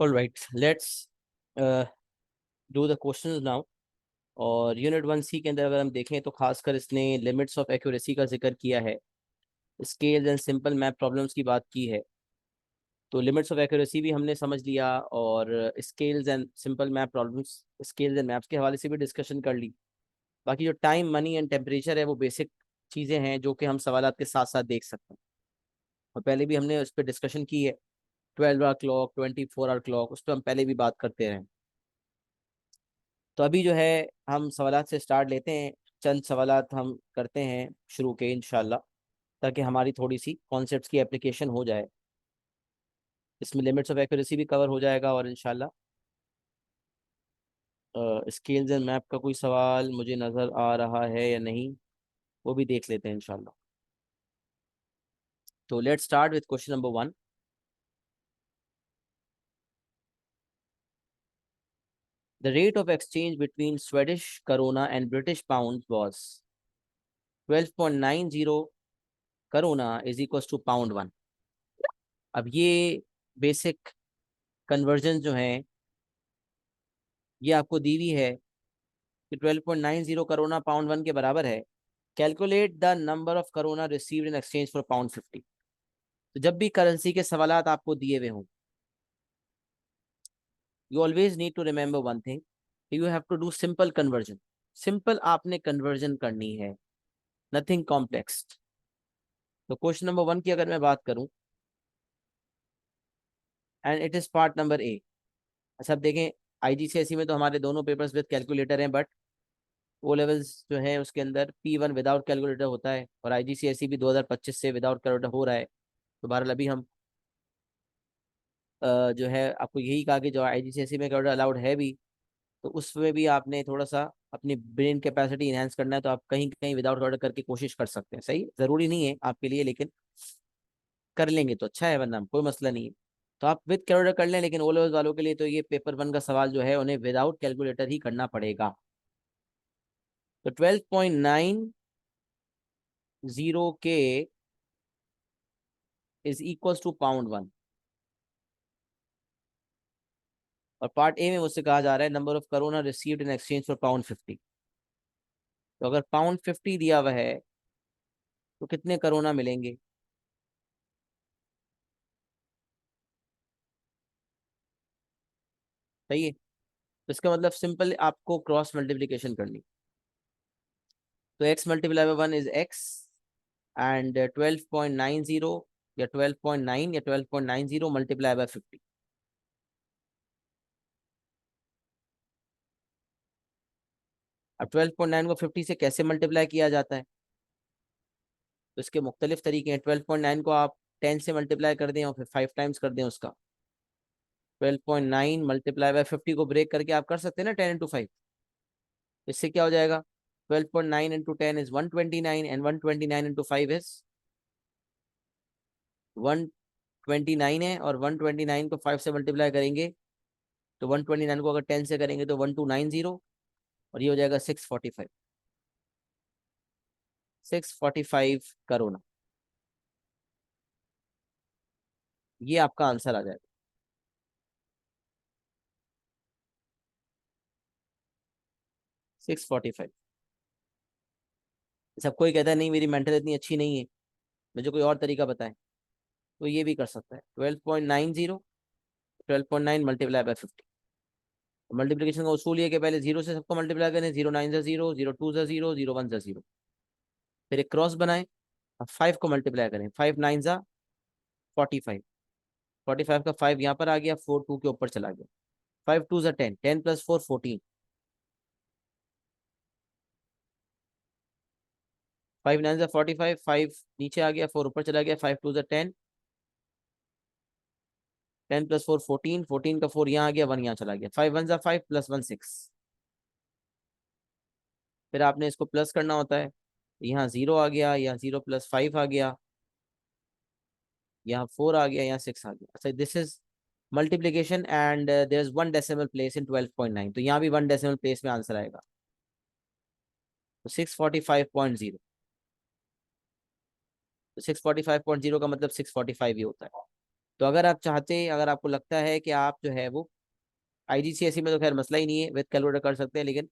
Alright, let's do the questions now. और यूनिट 1C के अंदर अगर हम देखें तो खासकर इसने लिमिट्स ऑफ एक्यूरेसी का जिक्र किया है, scales and simple map problems की बात की है। तो लिमिट्स ऑफ एक्यूरेसी भी हमने समझ लिया और scales and simple map problems, scales and maps के हवाले से भी डिस्कशन कर ली। बाकी जो टाइम, मनी एंड टेम्परेचर है वो बेसिक चीज़ें हैं जो कि हम सवालात के साथ साथ देख सकते हैं, और पहले भी हमने उस पर डिस्कशन की है। 12 आवर क्लॉक, 24 आवर क्लॉक, उस पर हम पहले भी बात करते रहे। तो अभी जो है हम सवालात से स्टार्ट लेते हैं, चंद सवालात हम करते हैं शुरू के इंशाल्लाह, ताकि हमारी थोड़ी सी कॉन्सेप्ट्स की एप्लीकेशन हो जाए। इसमें लिमिट्स ऑफ एक्यूरेसी भी कवर हो जाएगा और इंशाल्लाह स्केल्स एंड मैप का कोई सवाल मुझे नज़र आ रहा है या नहीं वो भी देख लेते हैं इंशाल्लाह। तो let's start with question number 1। The rate of exchange between Swedish krona and British pounds was 12.90 krona is equals to pound 1। अब ये बेसिक कन्वर्जन जो है ये आपको दी हुई है कि 12.90 करोना पाउंड 1 के बराबर है। Calculate the number of corona received in exchange for pound 50। तो जब भी करेंसी के सवालात आपको दिए हुए हों, you always need to remember one thing, you have to do simple conversion. Simple आपने कन्वर्जन करनी है, नथिंग कॉम्प्लेक्स। तो क्वेश्चन नंबर 1 की अगर मैं बात करूं, and it is part number A. अच्छा, अब देखें आईजीसीएसई में तो हमारे दोनों पेपर्स विद कैलकुलेटर हैं, बट ओ लेवल्स जो है उसके अंदर P1 विदाउट कैलकुलेटर होता है, और आईजीसीएसई भी 2025 से विदाउट कैलकुलेटर हो रहा है। तो बहरहाल अभी हम जो है आपको यही कहा कि जो आईजीसीएसई में कैलकुलेटर अलाउड है भी, तो उसमें भी आपने थोड़ा सा अपनी ब्रेन कैपेसिटी इनहेंस करना है, तो आप कहीं कहीं विदाउट कैलकुलेटर करके कोशिश कर सकते हैं। सही, ज़रूरी नहीं है आपके लिए, लेकिन कर लेंगे तो अच्छा है, वरना कोई मसला नहीं है। तो आप विद कैलकुलेटर कर लें, लेकिन ओ लेवल वालों के लिए तो ये पेपर 1 का सवाल जो है उन्हें विदाउट कैलकुलेटर ही करना पड़ेगा। तो 12.90 के इज इक्वल्स टू पाउंड 1। और पार्ट ए में मुझसे कहा जा रहा है number of corona received in exchange for pound 50। तो अगर पाउंड 50 दिया हुआ है तो कितने करोना मिलेंगे? सही है, तो इसका मतलब सिंपल आपको क्रॉस मल्टीप्लीकेशन करनी। तो x multiply by 1 is x, and 12.90 या 12.9 या 12.90 मल्टीप्लाई बाय 50। अब 12.9 को 50 से कैसे मल्टीप्लाई किया जाता है? तो इसके मुख्तलिफ तरीके हैं। 12.9 को आप 10 से मल्टीप्लाई कर दें और फिर 5 टाइम्स कर दें उसका। 12.9 मल्टीप्लाई बाय 50 को ब्रेक करके आप कर सकते हैं ना 10 into 5। इससे क्या हो जाएगा? 12.9 into 10 is 129, and 129 into 5 is 129 है, और 129 को 5 से मल्टीप्लाई करेंगे तो 129 को अगर 10 से करेंगे तो 1290, और ये हो जाएगा 645। 645 करोना, ये आपका आंसर आ जाएगा। 645। सब कोई कहता है नहीं मेरी मेंटल इतनी अच्छी नहीं है, मुझे कोई और तरीका बताएं, तो ये भी कर सकता है। 12.90, 12.9 मल्टीप्लाई बाय 50। मल्टीप्लीकेशन का उसूल ये है कि पहले जीरो से सबको मल्टीप्लाई करें, 0 9 ज़ा 0, 0 2 ज़ा 0, 0 1 ज़ा 0। फिर एक क्रॉस बनाएं, अब 5 को मल्टीप्लाई करें, 5 9 ज़ा 45। 45 का 5 यहाँ पर आ गया, 4 2 के ऊपर चला गया। 5 2 ज़ा 10, 10 + 4 14। 5 9 ज़ा 45, 5 नीचे आ गया, 4 ऊपर चला गया। 5 2 ज़ा 10, 10 + 4 14, 14 का 4 यहाँ आ गया, 1 यहाँ चला गया। 5 1 ज़ा 5 +1 6। फिर आपने इसको प्लस करना होता है, यहाँ 0 आ गया, यहाँ 0 + 5 आ गया, यहाँ 4 आ गया, यहाँ 6 आ गया। अच्छा, this is multiplication, and there is 1 decimal place in 12.9, तो यहाँ भी 1 डेसिमल प्लेस में आंसर आएगा। तो 645.0, तो 645.0 का मतलब 645 ही होता है। तो अगर आप चाहते हैं, अगर आपको लगता है कि आप जो है वो आईजीसीएसई में, तो खैर मसला ही नहीं है, विद कैलकुलेटर कर सकते हैं, लेकिन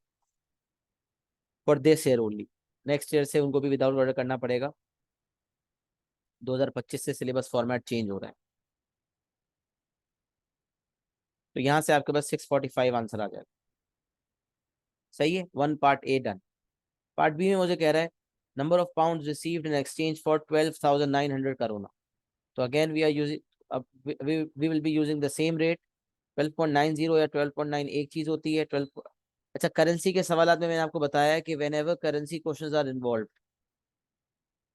for this year only, next year से उनको भी विदाउट कैलकुलेटर करना पड़ेगा। 2025 से सिलेबस फॉर्मेट चेंज हो रहा है। तो यहाँ से आपके पास 645 आंसर आ जाएगा। सही है, one part A done. Part B में मुझे कह रहा है number of pound received in exchange for 12,900 koruna. तो अगेन वी आर यूजिंग, अब we will be using the same rate 12.90 या 12.9 एक चीज होती है 12। अच्छा, करेंसी के सवाल में मैंने आपको बताया कि whenever currency question are involve,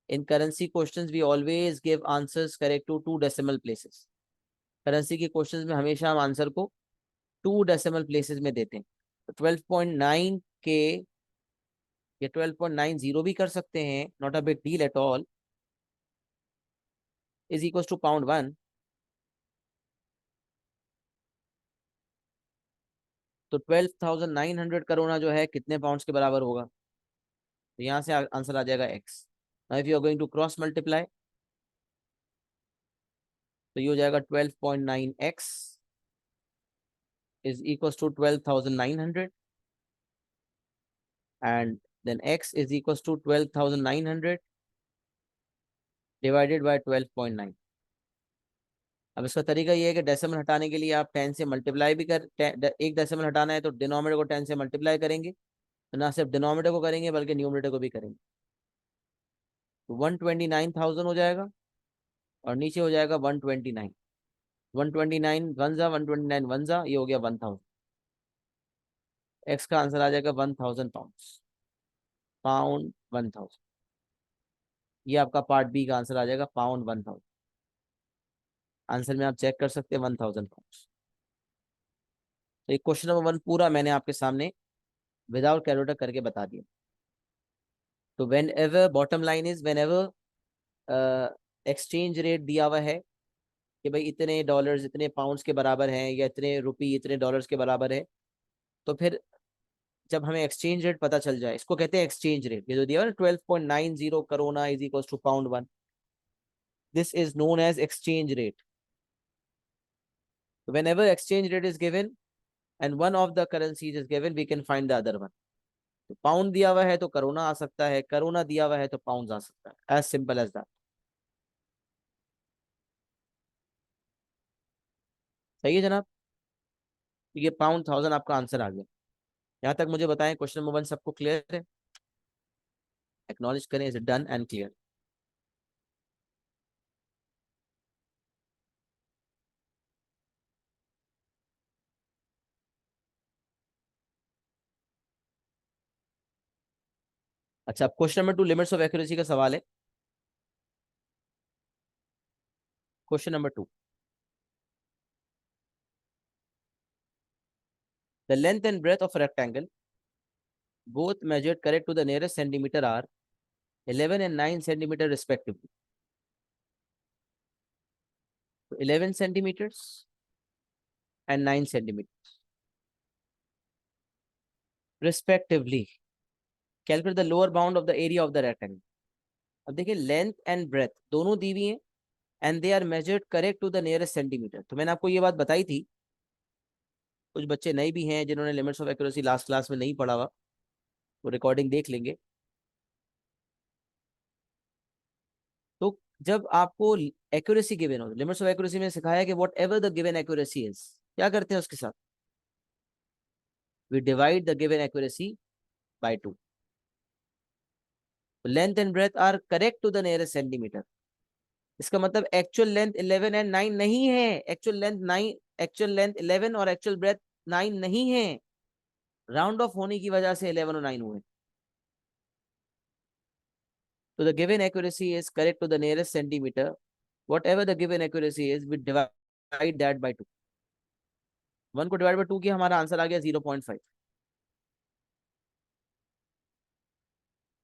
in currency question we always give answers correct to 2 decimal places. Currency के क्वेश्चन में हमेशा हम आंसर को 2 डेसिमल प्लेसेस में देते हैं। तो 12.9 के या 12.90 भी कर सकते हैं, not a big deal at all, is equal to £1। तो 12,900 करोना जो है कितने पाउंड्स के बराबर होगा? तो यहाँ से आंसर आ जाएगा x। Now if you are going to cross multiply, तो ये हो जाएगा 12.9x is equal to 12,900, and then x is equal to 12,900 divided by 12.9। अब इसका तरीका ये है कि डेसिमल हटाने के लिए आप 10 से मल्टीप्लाई भी कर, एक डेसिमल हटाना है तो डिनोमिनेटर को 10 से मल्टीप्लाई करेंगे, तो ना सिर्फ डिनोमिनेटर को करेंगे बल्कि न्यूमरेटर को भी करेंगे। तो 129,000 हो जाएगा, और नीचे हो जाएगा 129। 129 वन जा, 129 वन जा, ये हो गया 1000। एक्स का आंसर आ जाएगा 1000 पाउंड। पाउंड 1000। ये आपका पार्ट बी का आंसर आ जाएगा, पाउंड 1000। आंसर में आप चेक कर सकते हैं 1000 पाउंड। तो ये क्वेश्चन नंबर 1 पूरा मैंने आपके सामने विदाउट कैलकुलेटर करके बता दिया। तो when ever, bottom line is when ever exchange rate दिया हुआ है कि भाई इतने डॉलर्स इतने पाउंड्स के बराबर हैं, या इतने रुपी इतने डॉलर्स के बराबर है, तो फिर जब हमें एक्सचेंज रेट पता चल जाए, इसको कहते हैं एक्सचेंज रेट। ये जो दिया है ना 12.90 koruna is equal to £1, this is known as exchange rate. whenever exchange rate is given and one of the currencies is given, we can find the other one। तो पाउंड दिया हुआ है तो करोना आ सकता है, करोना दिया हुआ है तो पाउंड आ सकता है, एज सिंपल एज दैट। सही है जनाब। तो ये £1000 आपका आंसर आ गया। यहाँ तक मुझे बताएं, क्वेश्चन नंबर 1 सबको क्लियर है? एक्नॉलेज करें, इज डन एंड क्लियर। अच्छा, अब question number 2 limits of accuracy का सवाल है। Question number 2, the length and breadth of rectangle both measured correct to the nearest centimeter are 11 and 9 centimeter respectively। तो 11 centimeters and 9 centimeters respectively, calculate the lower bound of the area of the rectangle। अब देखिए, length and breath दोनों दी हुई हैं, and they are measured correct to the nearest centimetre. तो मैंने आपको ये बात बताई थी, कुछ बच्चे नए भी हैं जिन्होंने limits of accuracy last class में नहीं पढ़ा हुआ, वो रिकॉर्डिंग देख लेंगे। तो जब आपको एक्यूरेसी गिवन हो, लिमिट्स ऑफ एक्यूरेसी में सिखाया कि whatever the given accuracy is, क्या करते हैं उसके साथ? We divide the given accuracy by 2। Length and breadth are correct to the nearest centimetre. इसका मतलब एक्चुअल लेंथ 11 एंड 9 नहीं है, एक्चुअल लेंथ 9, एक्चुअल लेंथ 11 और एक्चुअल ब्रेथ 9 नहीं है। राउंड ऑफ होने की वजह से 11 और 9 हुए। तो the given accuracy is correct to the nearest centimetre, whatever the given accuracy is, we divide that by 2। 1 को डिवाइड बाय 2 किया, हमारा आंसर आ गया 0.5।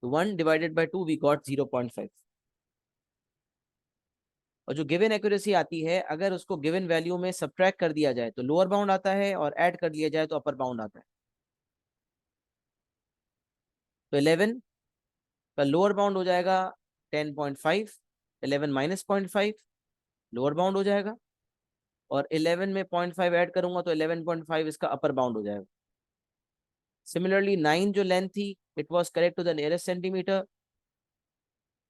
तो 1 डिवाइडेड बाय 2 वी गॉट 0.5। और जो गिवन एक्यूरेसी आती है, अगर उसको गिवन वैल्यू में सब्ट्रैक्ट कर दिया जाए तो लोअर बाउंड आता है, और ऐड कर दिया जाए तो अपर बाउंड आता है। तो 11 का लोअर बाउंड हो जाएगा 10.5, 11 माइनस 0.5 लोअर बाउंड हो जाएगा, और 11 में 0.5 ऐड करूंगा तो 11.5 इसका अपर बाउंड हो जाएगा। सिमिलरली 9 जो लेंथ थी, it was correct to the nearest centimetre,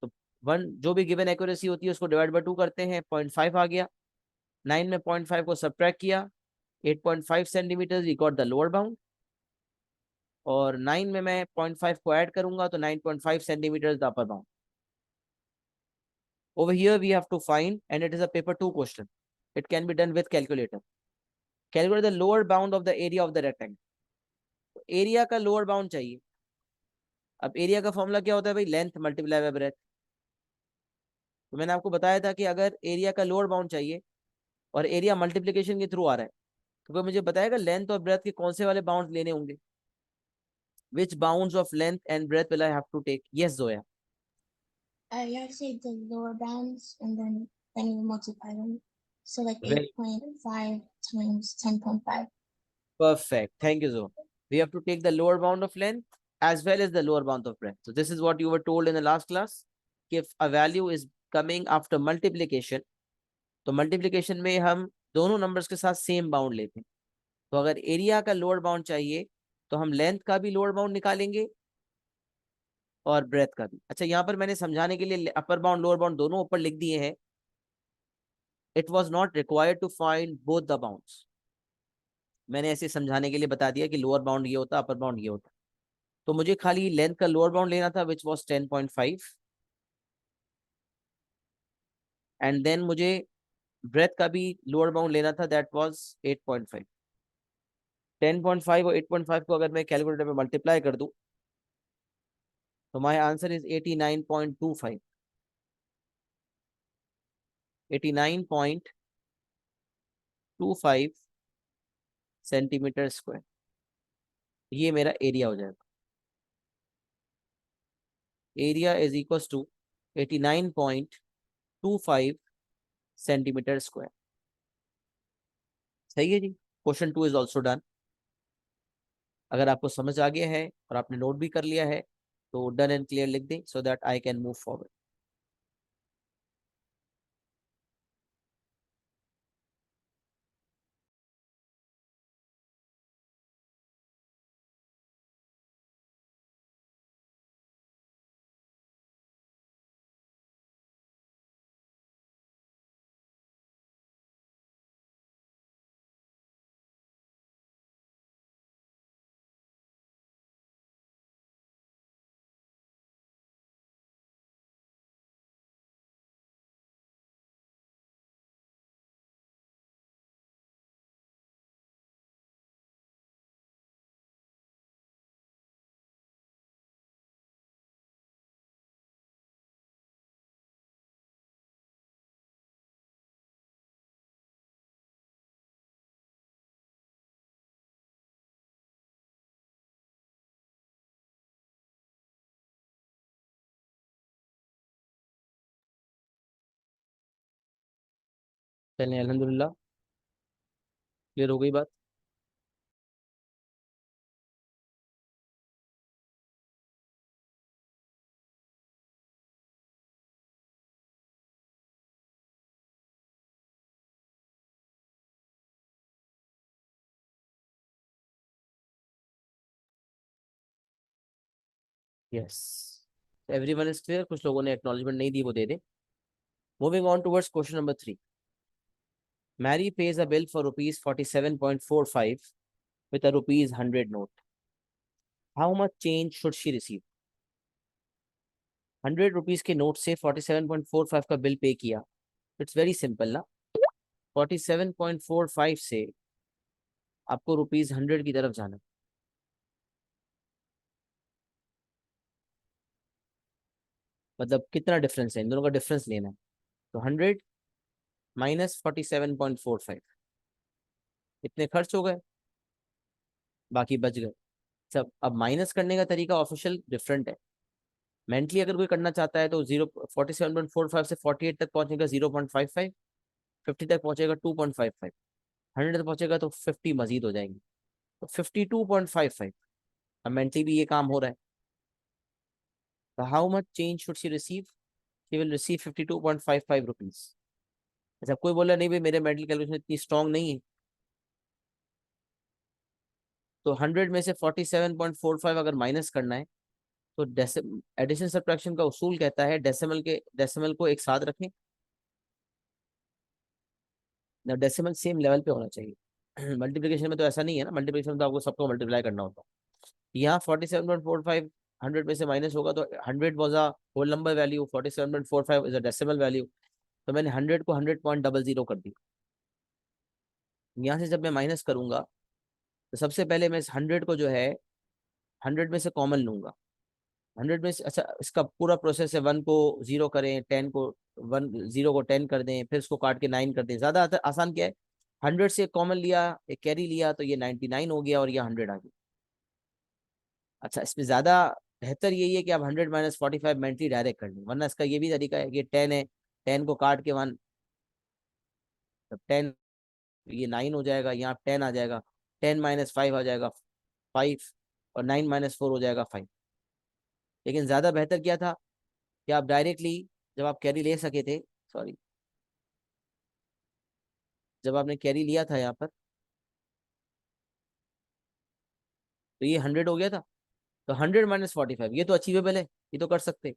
तो 1 जो भी गिवन एक्यूरेसी होती है उसको डिवाइड बाय 2 करते हैं, 0.5 आ गया। 9 में 0.5 को सब्ट्रैक्ट किया, 8.5 centimetre we got the lower bound, और 9 में मैं 0.5 को ऐड करूंगा तो 9.5 centimetre the upper bound. Over here we have to find, and it is a paper 2 question. It can be done with calculator. Calculate the lower bound of the area of the rectangle. तो area का lower bound चाहिए। अब area का formula क्या होता है भाई, length multiply by breath. तो मैंने आपको बताया था कि अगर एरिया का लोअर बाउंड चाहिए और एरिया मल्टीप्लीकेशन के थ्रू आ रहा है, तो कोई मुझे बताएगा लेंथ और ब्रेथ के कौन से वाले बाउंड लेने होंगे? Which bounds of length and breadth will I have to take? Yes, Zoya. You have to take the lower bounds and then you multiply them. So like Very 8.5 times 10.5. perfect. Thank you, Zoya. We have to take the lower bound of length as well as the lower bound of breadth. So this is what you were told in the last class. If a value is coming after multiplication, तो multiplication में हम दोनों numbers के साथ same bound लेते हैं। तो अगर एरिया का लोअर बाउंड चाहिए तो हम लेंथ का भी लोअर बाउंड निकालेंगे और ब्रेथ का भी। अच्छा, यहाँ पर मैंने समझाने के लिए अपर बाउंड लोअर बाउंड दोनों ऊपर लिख दिए हैं। It was not required to find both the bounds. मैंने ऐसे समझाने के लिए बता दिया कि लोअर बाउंड ये होता, अपर बाउंड ये होता। तो मुझे खाली लेंथ का लोअर बाउंड लेना था विच वॉज 10.5, एंड देन मुझे ब्रेथ का भी लोअर बाउंड लेना था, दैट वॉज 8.5। 10.5 और 8.5 को अगर मैं कैलकुलेटर में मल्टीप्लाई कर दूं तो my answer is 89.25। 89.25 centimetre square, ये मेरा एरिया हो जाएगा। Area is equal to 89.25 centimetre square. सही है जी। Question 2 is also done. अगर आपको समझ आ गया है और आपने नोट भी कर लिया है तो डन एंड क्लियर लिख दें so that I can move forward. चलिए अल्हम्दुलिल्लाह क्लियर हो गई बात। Yes, everyone is clear. कुछ लोगों ने एक्नॉलेजमेंट नहीं दी, वो दे दे। Moving on towards question number 3। Mary pays a bill for rupees 47.45 with a rupees 100 note. How much change should she receive? 100 rupees के नोट से 47.45 का बिल पे किया। इट्स वेरी सिंपल ना। 47.45 से आपको रुपीज 100 की तरफ जाना, मतलब कितना डिफरेंस है, इन दोनों का डिफरेंस लेना है। तो 100 माइनस 47.45, इतने खर्च हो गए, बाकी बच गए सब। अब माइनस करने का तरीका ऑफिशियल डिफरेंट है। मेंटली अगर कोई करना चाहता है तो 47.45 से 48 तक पहुंचेगा 0.55, 50 तक पहुंचेगा 2.55, 100 तक पहुंचेगा तो 50 मजीद हो जाएंगे, तो 52.55। अब मेंटली भी ये काम हो रहा है। तो how much change should she receive? She will receive 52.55 rupees. अच्छा, कोई बोला नहीं भाई मेरे मेंटल कैलकुलेशन इतनी स्ट्रांग नहीं है, तो 100 में से 47.45 अगर माइनस करना है, तो एडिशन सब्ट्रैक्शन का उसूल कहता है डेसिमल को एक साथ रखें, डेसिमल सेम लेवल पे होना चाहिए। मल्टीप्लिकेशन में तो ऐसा नहीं है ना, मल्टीप्लिकेशन में तो आपको सबको मल्टीप्लाई करना होता है। यहाँ 47.45 100 में से माइनस होगा, तो 100 was a whole number value, 47.45 is a decimal value, तो मैंने 100 को 100.00 कर दिया। यहाँ से जब मैं माइनस करूंगा, तो सबसे पहले मैं इस 100 को जो है 100 में से कॉमन लूंगा। 100 में से, अच्छा इसका पूरा प्रोसेस है, 1 को 0 करें, 10 को 1, 0 को 10 कर दें, फिर उसको काट के 9 कर दें। ज्यादा आसान क्या है, 100 से कॉमन लिया, एक कैरी लिया, तो ये 99 हो गया और ये 100 आ गया। अच्छा, इसमें ज्यादा बेहतर यही है कि आप 100 - 45 मेंटली डायरेक्ट कर लें, वरना इसका ये भी तरीका है कि 10 है, 10 को काट के 1, तब 10, ये 9 हो जाएगा, यहाँ 10 आ जाएगा, 10 - 5 आ जाएगा 5, और 9 - 4 हो जाएगा 5। लेकिन ज्यादा बेहतर क्या था कि आप डायरेक्टली, जब आप कैरी ले सके थे, सॉरी, जब आपने कैरी लिया था यहाँ पर, तो ये 100 हो गया था, तो 100 - 45 ये तो अचीवेबल है, ये तो कर सकते हैं।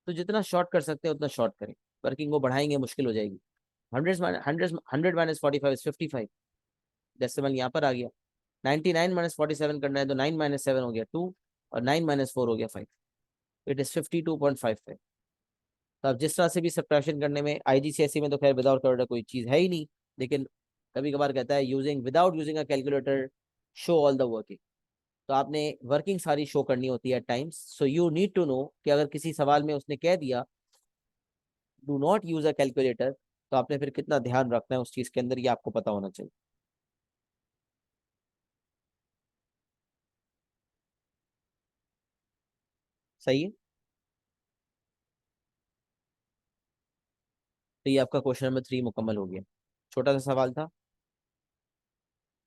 तो जितना शॉर्ट कर सकते हैं उतना शॉर्ट करें, वर्किंग को बढ़ाएंगे मुश्किल हो जाएगी। 100 - 45 इज 55, डेसिमल यहाँ पर आ गया। 99 - 47 करना है, तो 9 - 7 हो गया 2, और 9 - 4 हो गया 5, इट इज 52.55। तो आप जिस तरह से भी सब्ट्रैक्शन करने में, आईजीसीएसई में तो खैर विदाउट कैलकुलेटर कोई चीज है ही नहीं, लेकिन कभी कभार कहता है using without using a calculator show all the working. तो आपने वर्किंग सारी शो करनी होती है times, so you need to know कि अगर किसी सवाल में उसने कह दिया do not use a calculator, तो आपने फिर कितना ध्यान रखना है उस चीज के अंदर, ये आपको पता होना चाहिए। सही है। तो ये आपका क्वेश्चन नंबर 3 मुकम्मल हो गया। छोटा सा सवाल था,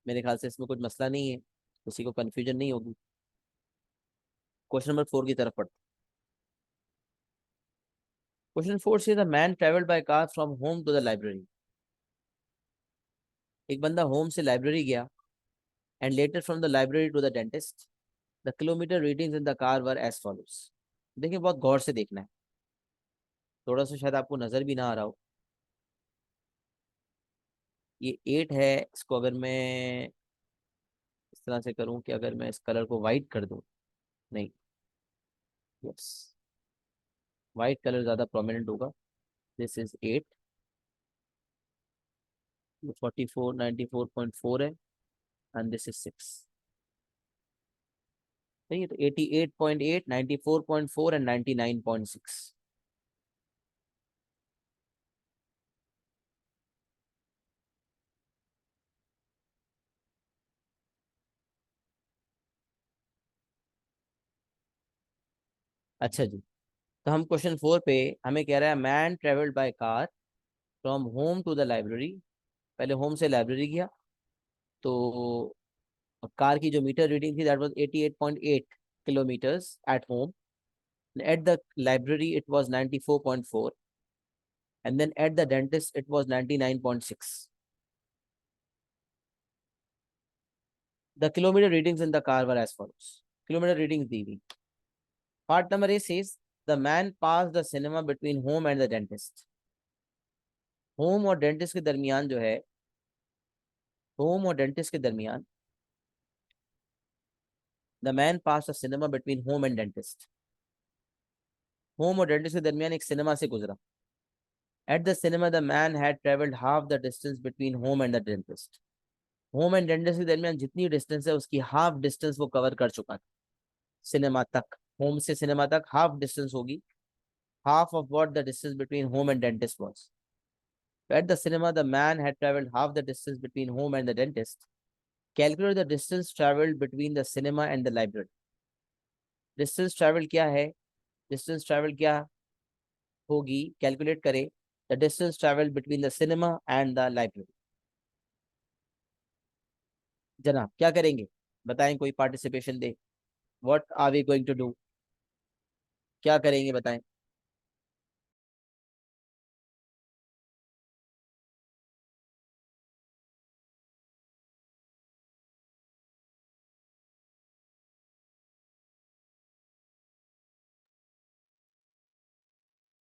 मेरे ख्याल से इसमें कुछ मसला नहीं है, किसी को कंफ्यूजन नहीं होगी। क्वेश्चन नंबर 4 की तरफ पढ़ते। क्वेश्चन 4 से the man travelled by car from home to the library. एक बंदा होम से लाइब्रेरी गया, and later from the library to the dentist. The kilometre readings in the car were as follows. देखिए, बहुत गौर से देखना है, थोड़ा सा शायद आपको नजर भी ना आ रहा हो। ये 8 है, इसको अगर मैं इस तरह से करूं कि अगर मैं इस कलर को वाइट कर दूं, नहीं, यस, वाइट कलर ज्यादा प्रोमिनेंट होगा। दिस इज 8, 44 94.4 है, एंड दिस इज 6। सही है, तो 88.8, 94.4 एंड 99.6। अच्छा जी, तो हम क्वेश्चन 4 पे, हमें कह रहा है man travelled by car from home to the library. पहले होम से लाइब्रेरी गया, तो कार की जो मीटर रीडिंग थी that was 88.8 kilometres at home, at the library it was 94.4, and then at the dentist it was 99.6। The kilometre readings in the car were as follows. Kilometre readings दी हुई। Part number A says the man pass the cinema between home and the dentist. Home और dentist के दरमियान जो है, home और dentist के दरमियान, the man pass the cinema between home and dentist. Home और डेंटिस्ट के दरमियान एक सिनेमा से गुजरा। Eight the cinema the man had travelled half the distance between home and the dentist. Home and dentist के दरमियान जितनी डिस्टेंस है उसकी हाफ डिस्टेंस वो कवर कर चुका था सिनेमा तक। होम से सिनेमा तक हाफ डिस्टेंस होगी, half of what the distance between home and dentist was. At the cinema, the man had traveled half the distance between home and the dentist. Calculate the distance traveled between the cinema and the library. Distance traveled क्या है? Distance traveled क्या होगी? Calculate करें the distance traveled between the cinema and the library. जनाब क्या करेंगे? बताएं, कोई participation they. What are we going to do? क्या करेंगे बताएं?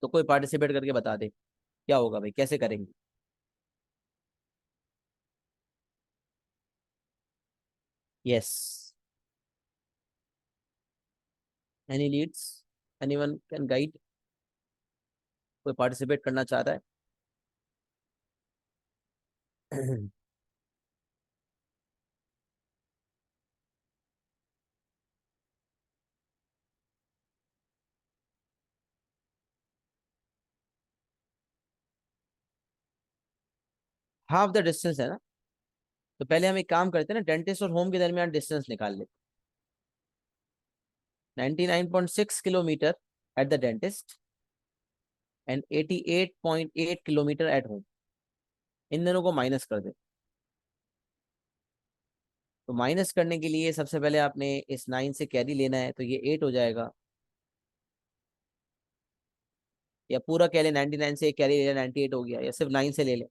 तो कोई पार्टिसिपेट करके बता दे क्या होगा भाई, कैसे करेंगे? Yes, any leads, anyone can guide? कोई पार्टिसिपेट करना चाहता है? हाफ द डिस्टेंस है ना, तो पहले हम एक काम करते हैं ना, डेंटिस्ट और होम के दरमियान डिस्टेंस निकाल लेते। 99.6 kilometre at the dentist and 88.8 kilometre at home, इन दोनों को माइनस कर दे। तो माइनस करने के लिए सबसे पहले आपने इस 9 से कैरी लेना है, तो ये 8 हो जाएगा, या पूरा कह ले 99 से एक कैरी ले ले 98 हो गया, या सिर्फ 9 से ले ले।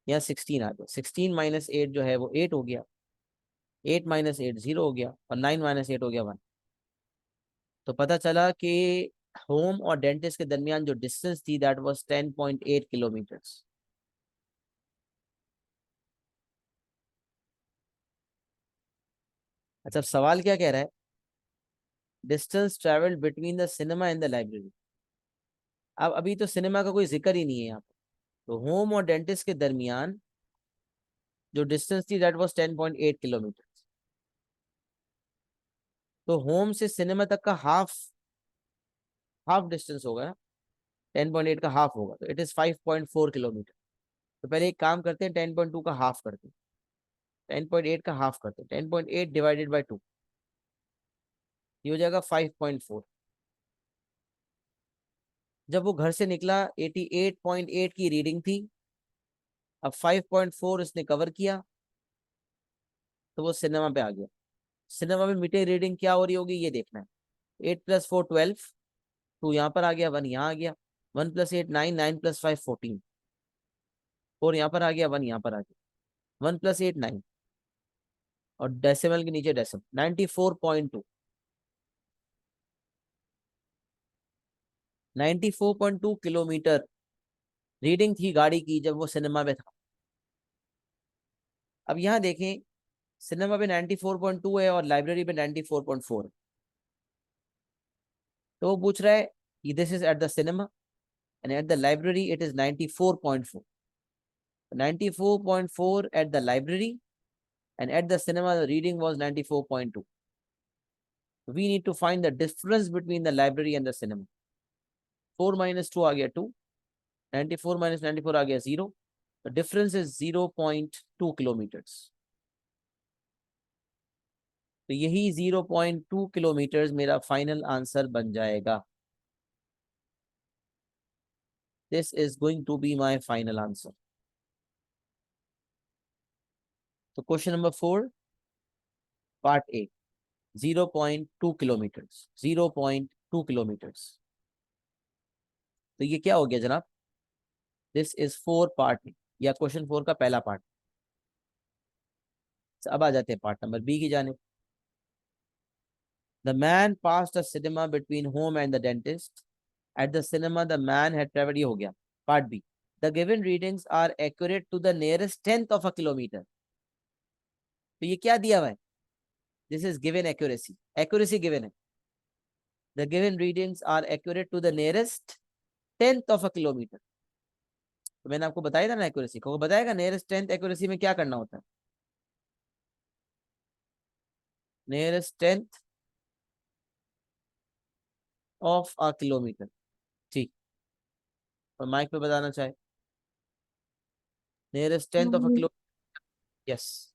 यहाँ 16 आ गया, 16 माइनस 8 जो है वो 8 हो गया, 8 माइनस 8 0 हो गया, और 9 माइनस 8 हो गया 1। तो पता चला कि होम और डेंटिस्ट के दरमियान जो डिस्टेंस थी दैट वाज 10.8 किलोमीटर्स। अच्छा, अब सवाल क्या कह रहा है? Distance travelled between the cinema and the library. अब अभी तो सिनेमा का कोई जिक्र ही नहीं है यहाँ पे, तो होम और डेंटिस्ट के दरमियान जो डिस्टेंस थी दैट वाज 10.8 किलोमीटर। तो होम से सिनेमा तक का हाफ हाफ डिस्टेंस होगा ना, 10.8 का हाफ होगा, तो इट इज 5.4 किलोमीटर। तो पहले एक काम करते हैं, 10.2 का हाफ करते हैं, 10.8 का हाफ करते हैं, 10.8 डिवाइडेड बाई 2, ये हो जाएगा 5.4। जब वो घर से निकला 88.8 की रीडिंग थी, अब 5.4 इसने कवर किया, तो वो सिनेमा पे आ गया। सिनेमा में मीटर रीडिंग क्या हो रही होगी ये देखना है। 8 + 4 12, 2 यहाँ पर आ गया, 1 यहाँ आ गया, 1 + 8 9, 9 + 5 14, 4 यहाँ पर आ गया, 1 यहाँ पर आ गया, 1 + 8 9, और डेसिमल के नीचे डेसिमल 94.2। 94.2 किलोमीटर रीडिंग थी गाड़ी की जब वो सिनेमा में था। अब यहाँ देखें, सिनेमा पे 94.2 है और लाइब्रेरी पे 94.4 है। तो वो पूछ रहा है कि this is eight the cinema and eight the library it is 94.4। 94.4 at the library and at the cinema the reading was 94.2. We need to find the difference between the library and the cinema. 4 minus 2 आ गया 2, 94 minus 94 आ गया 0, the difference is 0.2 kilometers. तो यही 0.2 kilometre मेरा final answer बन जाएगा। This is going to be my final answer. तो question number 4 part A, 0.2 kilometres, 0.2 kilometres. तो ये क्या हो गया जनाब? दिस इज 4 पार्ट, या क्वेश्चन 4 का पहला पार्ट। अब आ जाते हैं पार्ट नंबर बी की जाने। The man pass the cinema between home and the dentist. At the cinema the man had travelled, ये हो गया part B. The given readings are accurate to the nearest 10th of a kilometre. तो ये क्या दिया हुआ है? This is given accuracy, accuracy given है। The given readings are accurate to the nearest 10th of a kilometre. तो मैंने आपको बताया था ना एक्यूरेसी को, बताएगा नियरेस्ट 10th एक्यूरेसी में क्या करना होता है। Nearest 10th of a kilometre, ठीक। और माइक पे बताना चाहे nearest 10th of a Um, kilometre. Yes,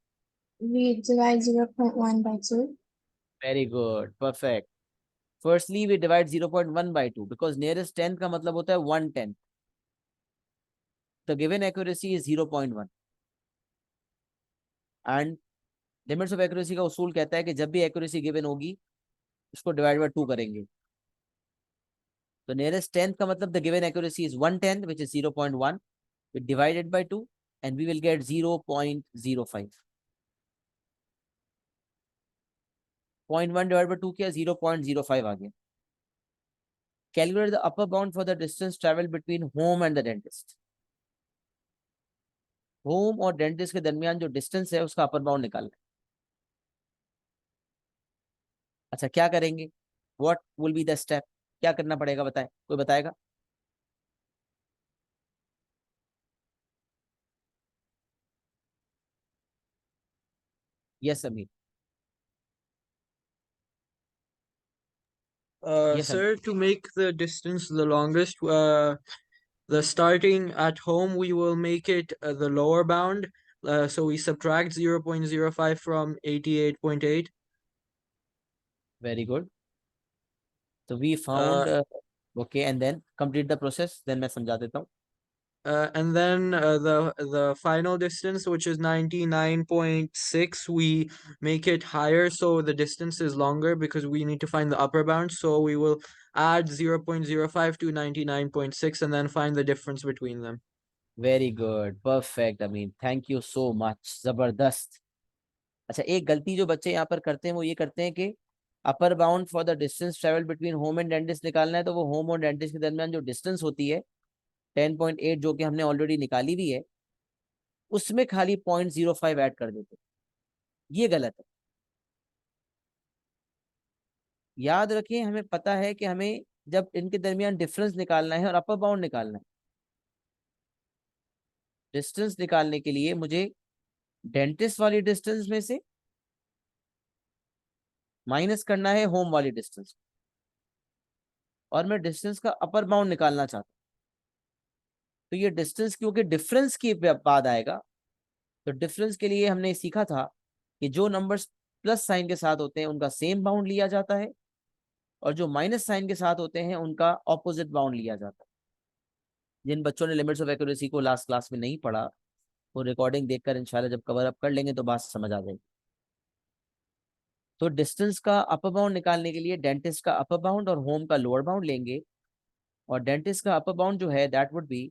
we divide 0.1 by 2. Very good, perfect. Firstly we divide 0.1 by 2 because nearest 10th का मतलब होता है 1/10। The given accuracy is 0.1 and limits of accuracy का उसूल कहता है कि जब भी एक्यूरेसी गिवन होगी उसको डिवाइड बाय 2 करेंगे। तो nearest tenth का मतलब the given accuracy is 1/10 which is 0.1. We divide it by 2 and we will get 0.05. 0.1 divided by 2 किया 0.05 आ गया. Calculate the upper bound for the distance traveled between home and the dentist. Home और dentist के दरमियान जो distance है उसका upper bound निकालना है. अच्छा क्या करेंगे? What will be the step? क्या करना पड़ेगा बताएं, कोई बताएगा? यस अमीर. यस अमीर. Sir, to make the distance the longest, the starting at home, we will make it the lower bound. So we subtract 0.05 from 88.8. Very good. तो we found okay and then complete the process. Then मैं समझा देता हूँ. And then the final distance, which is 99.6, we make it higher, so the distance is longer because we need to find the upper bound. So we will add 0.05 to 99.6 and then find the difference between them. Very good, perfect अमीर, thank you so much, जबरदस्त. अच्छा एक गलती जो बच्चे यहाँ पर करते हैं वो ये करते हैं कि upper bound for the distance travel between home and dentist निकालना है, तो वो होम और डेंटिस्ट के दरमियान जो डिस्टेंस होती है 10.8 जो कि हमने ऑलरेडी निकाली हुई है उसमें खाली 0.05 ऐड कर देते. ये गलत है. याद रखिए हमें पता है कि हमें जब इनके दरमियान डिफरेंस निकालना है और अपर बाउंड निकालना है, डिस्टेंस निकालने के लिए मुझे डेंटिस्ट वाली डिस्टेंस में से माइनस करना है होम वाली डिस्टेंस, और मैं डिस्टेंस का अपर बाउंड निकालना चाहता हूं. तो ये डिस्टेंस क्योंकि डिफरेंस की बाद आएगा, तो डिफरेंस के लिए हमने सीखा था कि जो नंबर्स प्लस साइन के साथ होते हैं उनका सेम बाउंड लिया जाता है, और जो माइनस साइन के साथ होते हैं उनका ऑपोजिट बाउंड लिया जाता है. जिन बच्चों ने लिमिट्स ऑफ एक्यूरेसी को लास्ट क्लास में नहीं पढ़ा वो रिकॉर्डिंग देखकर इंशाल्लाह जब कवर अप कर लेंगे तो बात समझ आ जाएगी. तो डिस्टेंस का अपर बाउंड निकालने के लिए डेंटिस्ट का अपर बाउंड और होम का लोअर बाउंड लेंगे, और डेंटिस्ट का अपर बाउंड जो है दैट वुड बी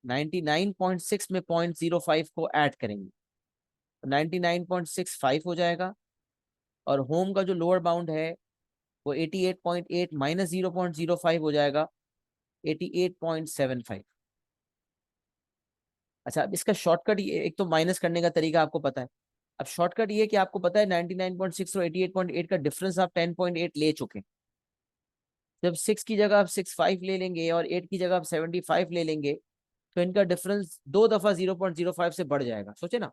99.6 में 0.05 को ऐड करेंगे तो 99.65 हो जाएगा, और होम का जो लोअर बाउंड है वो 88.8 माइनस 0.05 हो जाएगा 88.75. अच्छा अब इसका शॉर्टकट ये, एक तो माइनस करने का तरीका आपको पता है, अब शॉर्टकट ये कि आपको पता है 99.6 और 88.8 का डिफरेंस आप 10.8 ले चुके हैं. जब 6 की जगह आप 65 ले लेंगे और 8 की जगह आप 75 ले लेंगे तो इनका डिफरेंस 2 दफा 0.05 से बढ़ जाएगा. सोचे ना,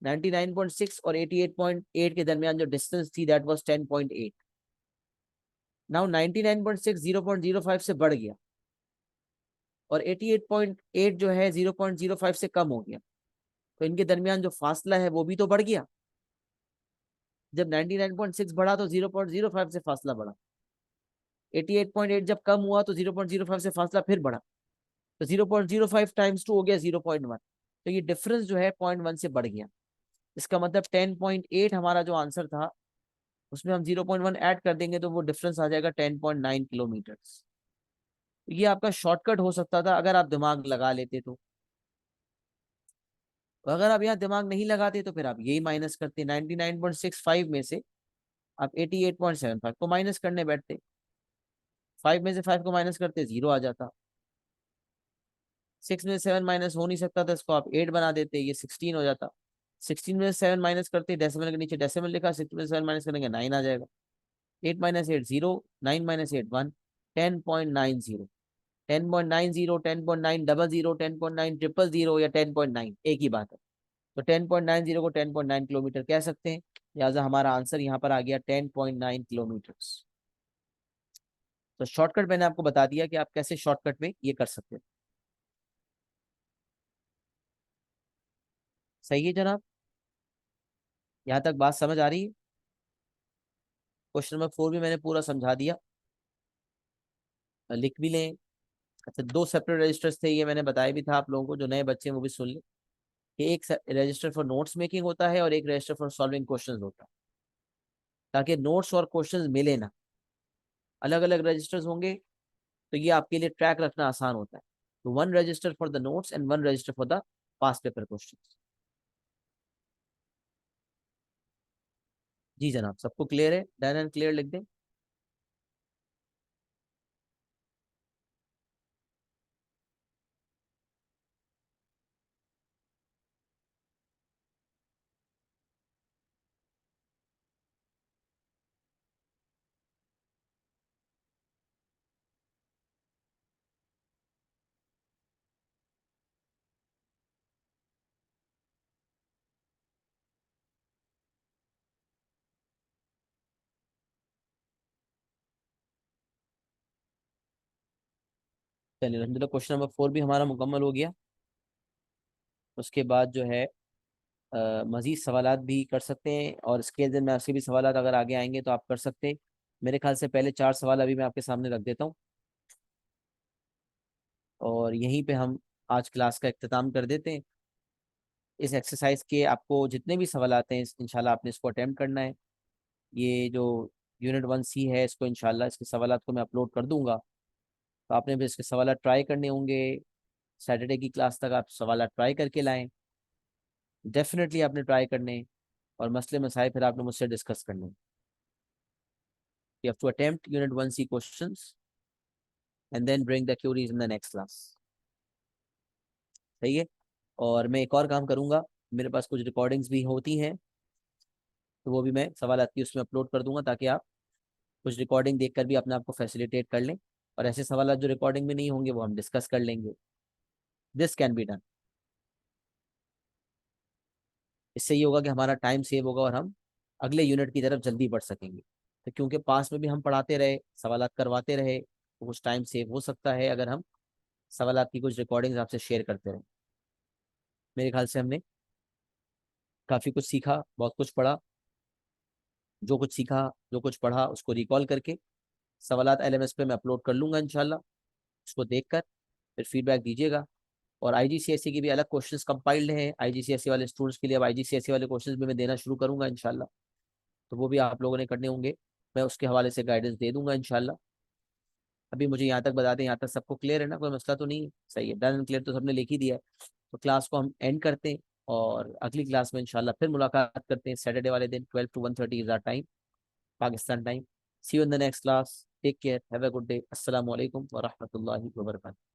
99.6 और 88.8 के दरमियान जो डिस्टेंस थी दैट वाज 10.8. नाउ 99.6 0.05 से बढ़ गया और 88.8 जो है 0.05 से कम हो गया, तो इनके दरमियान जो फासला है वो भी तो बढ़ गया. जब 99.6 बढ़ा तो 0.05 से फासला बढ़ा, 88.8 जब कम हुआ तो 0.05 से फासला फिर बढ़ा, तो 0.05 टाइम्स 2 हो गया 0.1. तो ये डिफरेंस जो है 0.1 से बढ़ गया. इसका मतलब 10.8 हमारा जो आंसर था उसमें हम 0.1 ऐड कर देंगे तो वो डिफरेंस आ जाएगा 10.9 किलोमीटर. ये आपका शॉर्टकट हो सकता था अगर आप दिमाग लगा लेते तो. अगर आप यहाँ दिमाग नहीं लगाते तो फिर आप यही माइनस करते, 99.65 में से आप 88.75 को माइनस करने बैठते, 5 में से 5 को माइनस करते 0 आ जाता, 6 में से 7 माइनस हो नहीं सकता था, इसको आप 8 बना देते, ये 16 हो जाता. 16 में से 7 माइनस करते, डेसिमल के नीचे डेसिमल लिखा, 6 में से 7 माइनस करेंगे 9 आ जाएगा. 8 माइनस 8 0, 9 माइनस 8 1, 10.90. 10.90, 10.900, 10.900 या 10.9 एक ही बात है. तो 10.90 को 10.9 किलोमीटर कह सकते हैं, लिहाजा हमारा आंसर यहाँ पर आ गया 10.9 किलोमीटर. तो शॉर्टकट मैंने आपको बता दिया कि आप कैसे शॉर्टकट में ये कर सकते हैं. सही है जनाब, यहाँ तक बात समझ आ रही है? क्वेश्चन नंबर 4 भी मैंने पूरा समझा दिया, लिख भी लें. अच्छा 2 सेपरेट रजिस्टर्स थे, ये मैंने बताया भी था आप लोगों को, जो नए बच्चे हैं वो भी सुन लें कि एक रजिस्टर फॉर नोट्स मेकिंग होता है और एक रजिस्टर फॉर सॉल्विंग क्वेश्चंस होता है, ताकि नोट्स और क्वेश्चंस मिले ना. अलग अलग रजिस्टर्स होंगे तो ये आपके लिए ट्रैक रखना आसान होता है। तो 1 register for the notes and 1 register for the past paper question. जी जनाब, सबको क्लियर है? डन एंड क्लियर लिख दें। चलिए अलहमदिल्ला, क्वेश्चन नंबर 4 भी हमारा मुकम्मल हो गया। उसके बाद जो है मज़ीद सवालात भी कर सकते हैं, और इसके दिन में आपसे भी सवालात अगर आगे आएंगे तो आप कर सकते हैं। मेरे ख्याल से पहले 4 सवाल अभी मैं आपके सामने रख देता हूँ, और यहीं पे हम आज क्लास का इख्तिताम कर देते हैं। इस एक्सरसाइज के आपको जितने भी सवाल आते हैं इंशाल्लाह आपने इसको अटेम्प्ट करना है। ये जो यूनिट 1C है, इसको इंशाल्लाह इसके सवालात को मैं अपलोड कर दूंगा, तो आपने भी इसके सवालात ट्राई करने होंगे। सैटरडे की क्लास तक आप सवालात ट्राई करके लाएं, डेफिनेटली आपने ट्राई करने हैं, और मसले मसाइल फिर आपने मुझसे डिस्कस करने हैं। You have to attempt Unit 1C questions and then bring the queries in the next class. सही है। और मैं एक और काम करूंगा, मेरे पास कुछ रिकॉर्डिंग्स भी होती हैं, तो वो भी मैं सवाल आती है उसमें अपलोड कर दूंगा, ताकि आप कुछ रिकॉर्डिंग देखकर भी अपने आप को फैसिलिटेट कर लें, और ऐसे सवाल जो रिकॉर्डिंग में नहीं होंगे वो हम डिस्कस कर लेंगे। This can be done. इससे ये होगा कि हमारा टाइम सेव होगा और हम अगले यूनिट की तरफ जल्दी बढ़ सकेंगे। तो क्योंकि पास में भी हम पढ़ाते रहे, सवालात करवाते रहे, तो कुछ टाइम सेव हो सकता है अगर हम सवालात की कुछ रिकॉर्डिंग्स आपसे शेयर करते रहे। मेरे ख्याल से हमने काफ़ी कुछ सीखा, बहुत कुछ पढ़ा। जो कुछ सीखा, जो कुछ पढ़ा, उसको रिकॉल करके सवालात LMS पे मैं अपलोड कर लूँगा इंशाल्लाह। उसको देखकर फिर फीडबैक दीजिएगा। और IGCSE की भी अलग क्वेश्चंस कंपाइल्ड हैं, IGCSE वाले स्टूडेंट्स के लिए अब IGCSE वाले क्वेश्चंस भी मैं देना शुरू करूँगा इंशाल्लाह। तो वो भी आप लोगों ने करने होंगे, मैं उसके हवाले से गाइडेंस दे दूंगा इंशाल्लाह। अभी मुझे यहाँ तक बता दें, यहाँ तक सबको क्लियर है ना? कोई मसला तो नहीं है? सही है, डन एंड क्लियर तो सबने लिख ही दिया है। तो क्लास को हम एंड करते हैं, और अगली क्लास में इंशाल्लाह फिर मुलाकात करते हैं सैटरडे वाले दिन। 12 to 1:30 is hour time, Pakistan time. See you in the next class. Take care, have a good day. अस्सलाम वालेकुम व रहमतुल्लाहि व बरकातहू।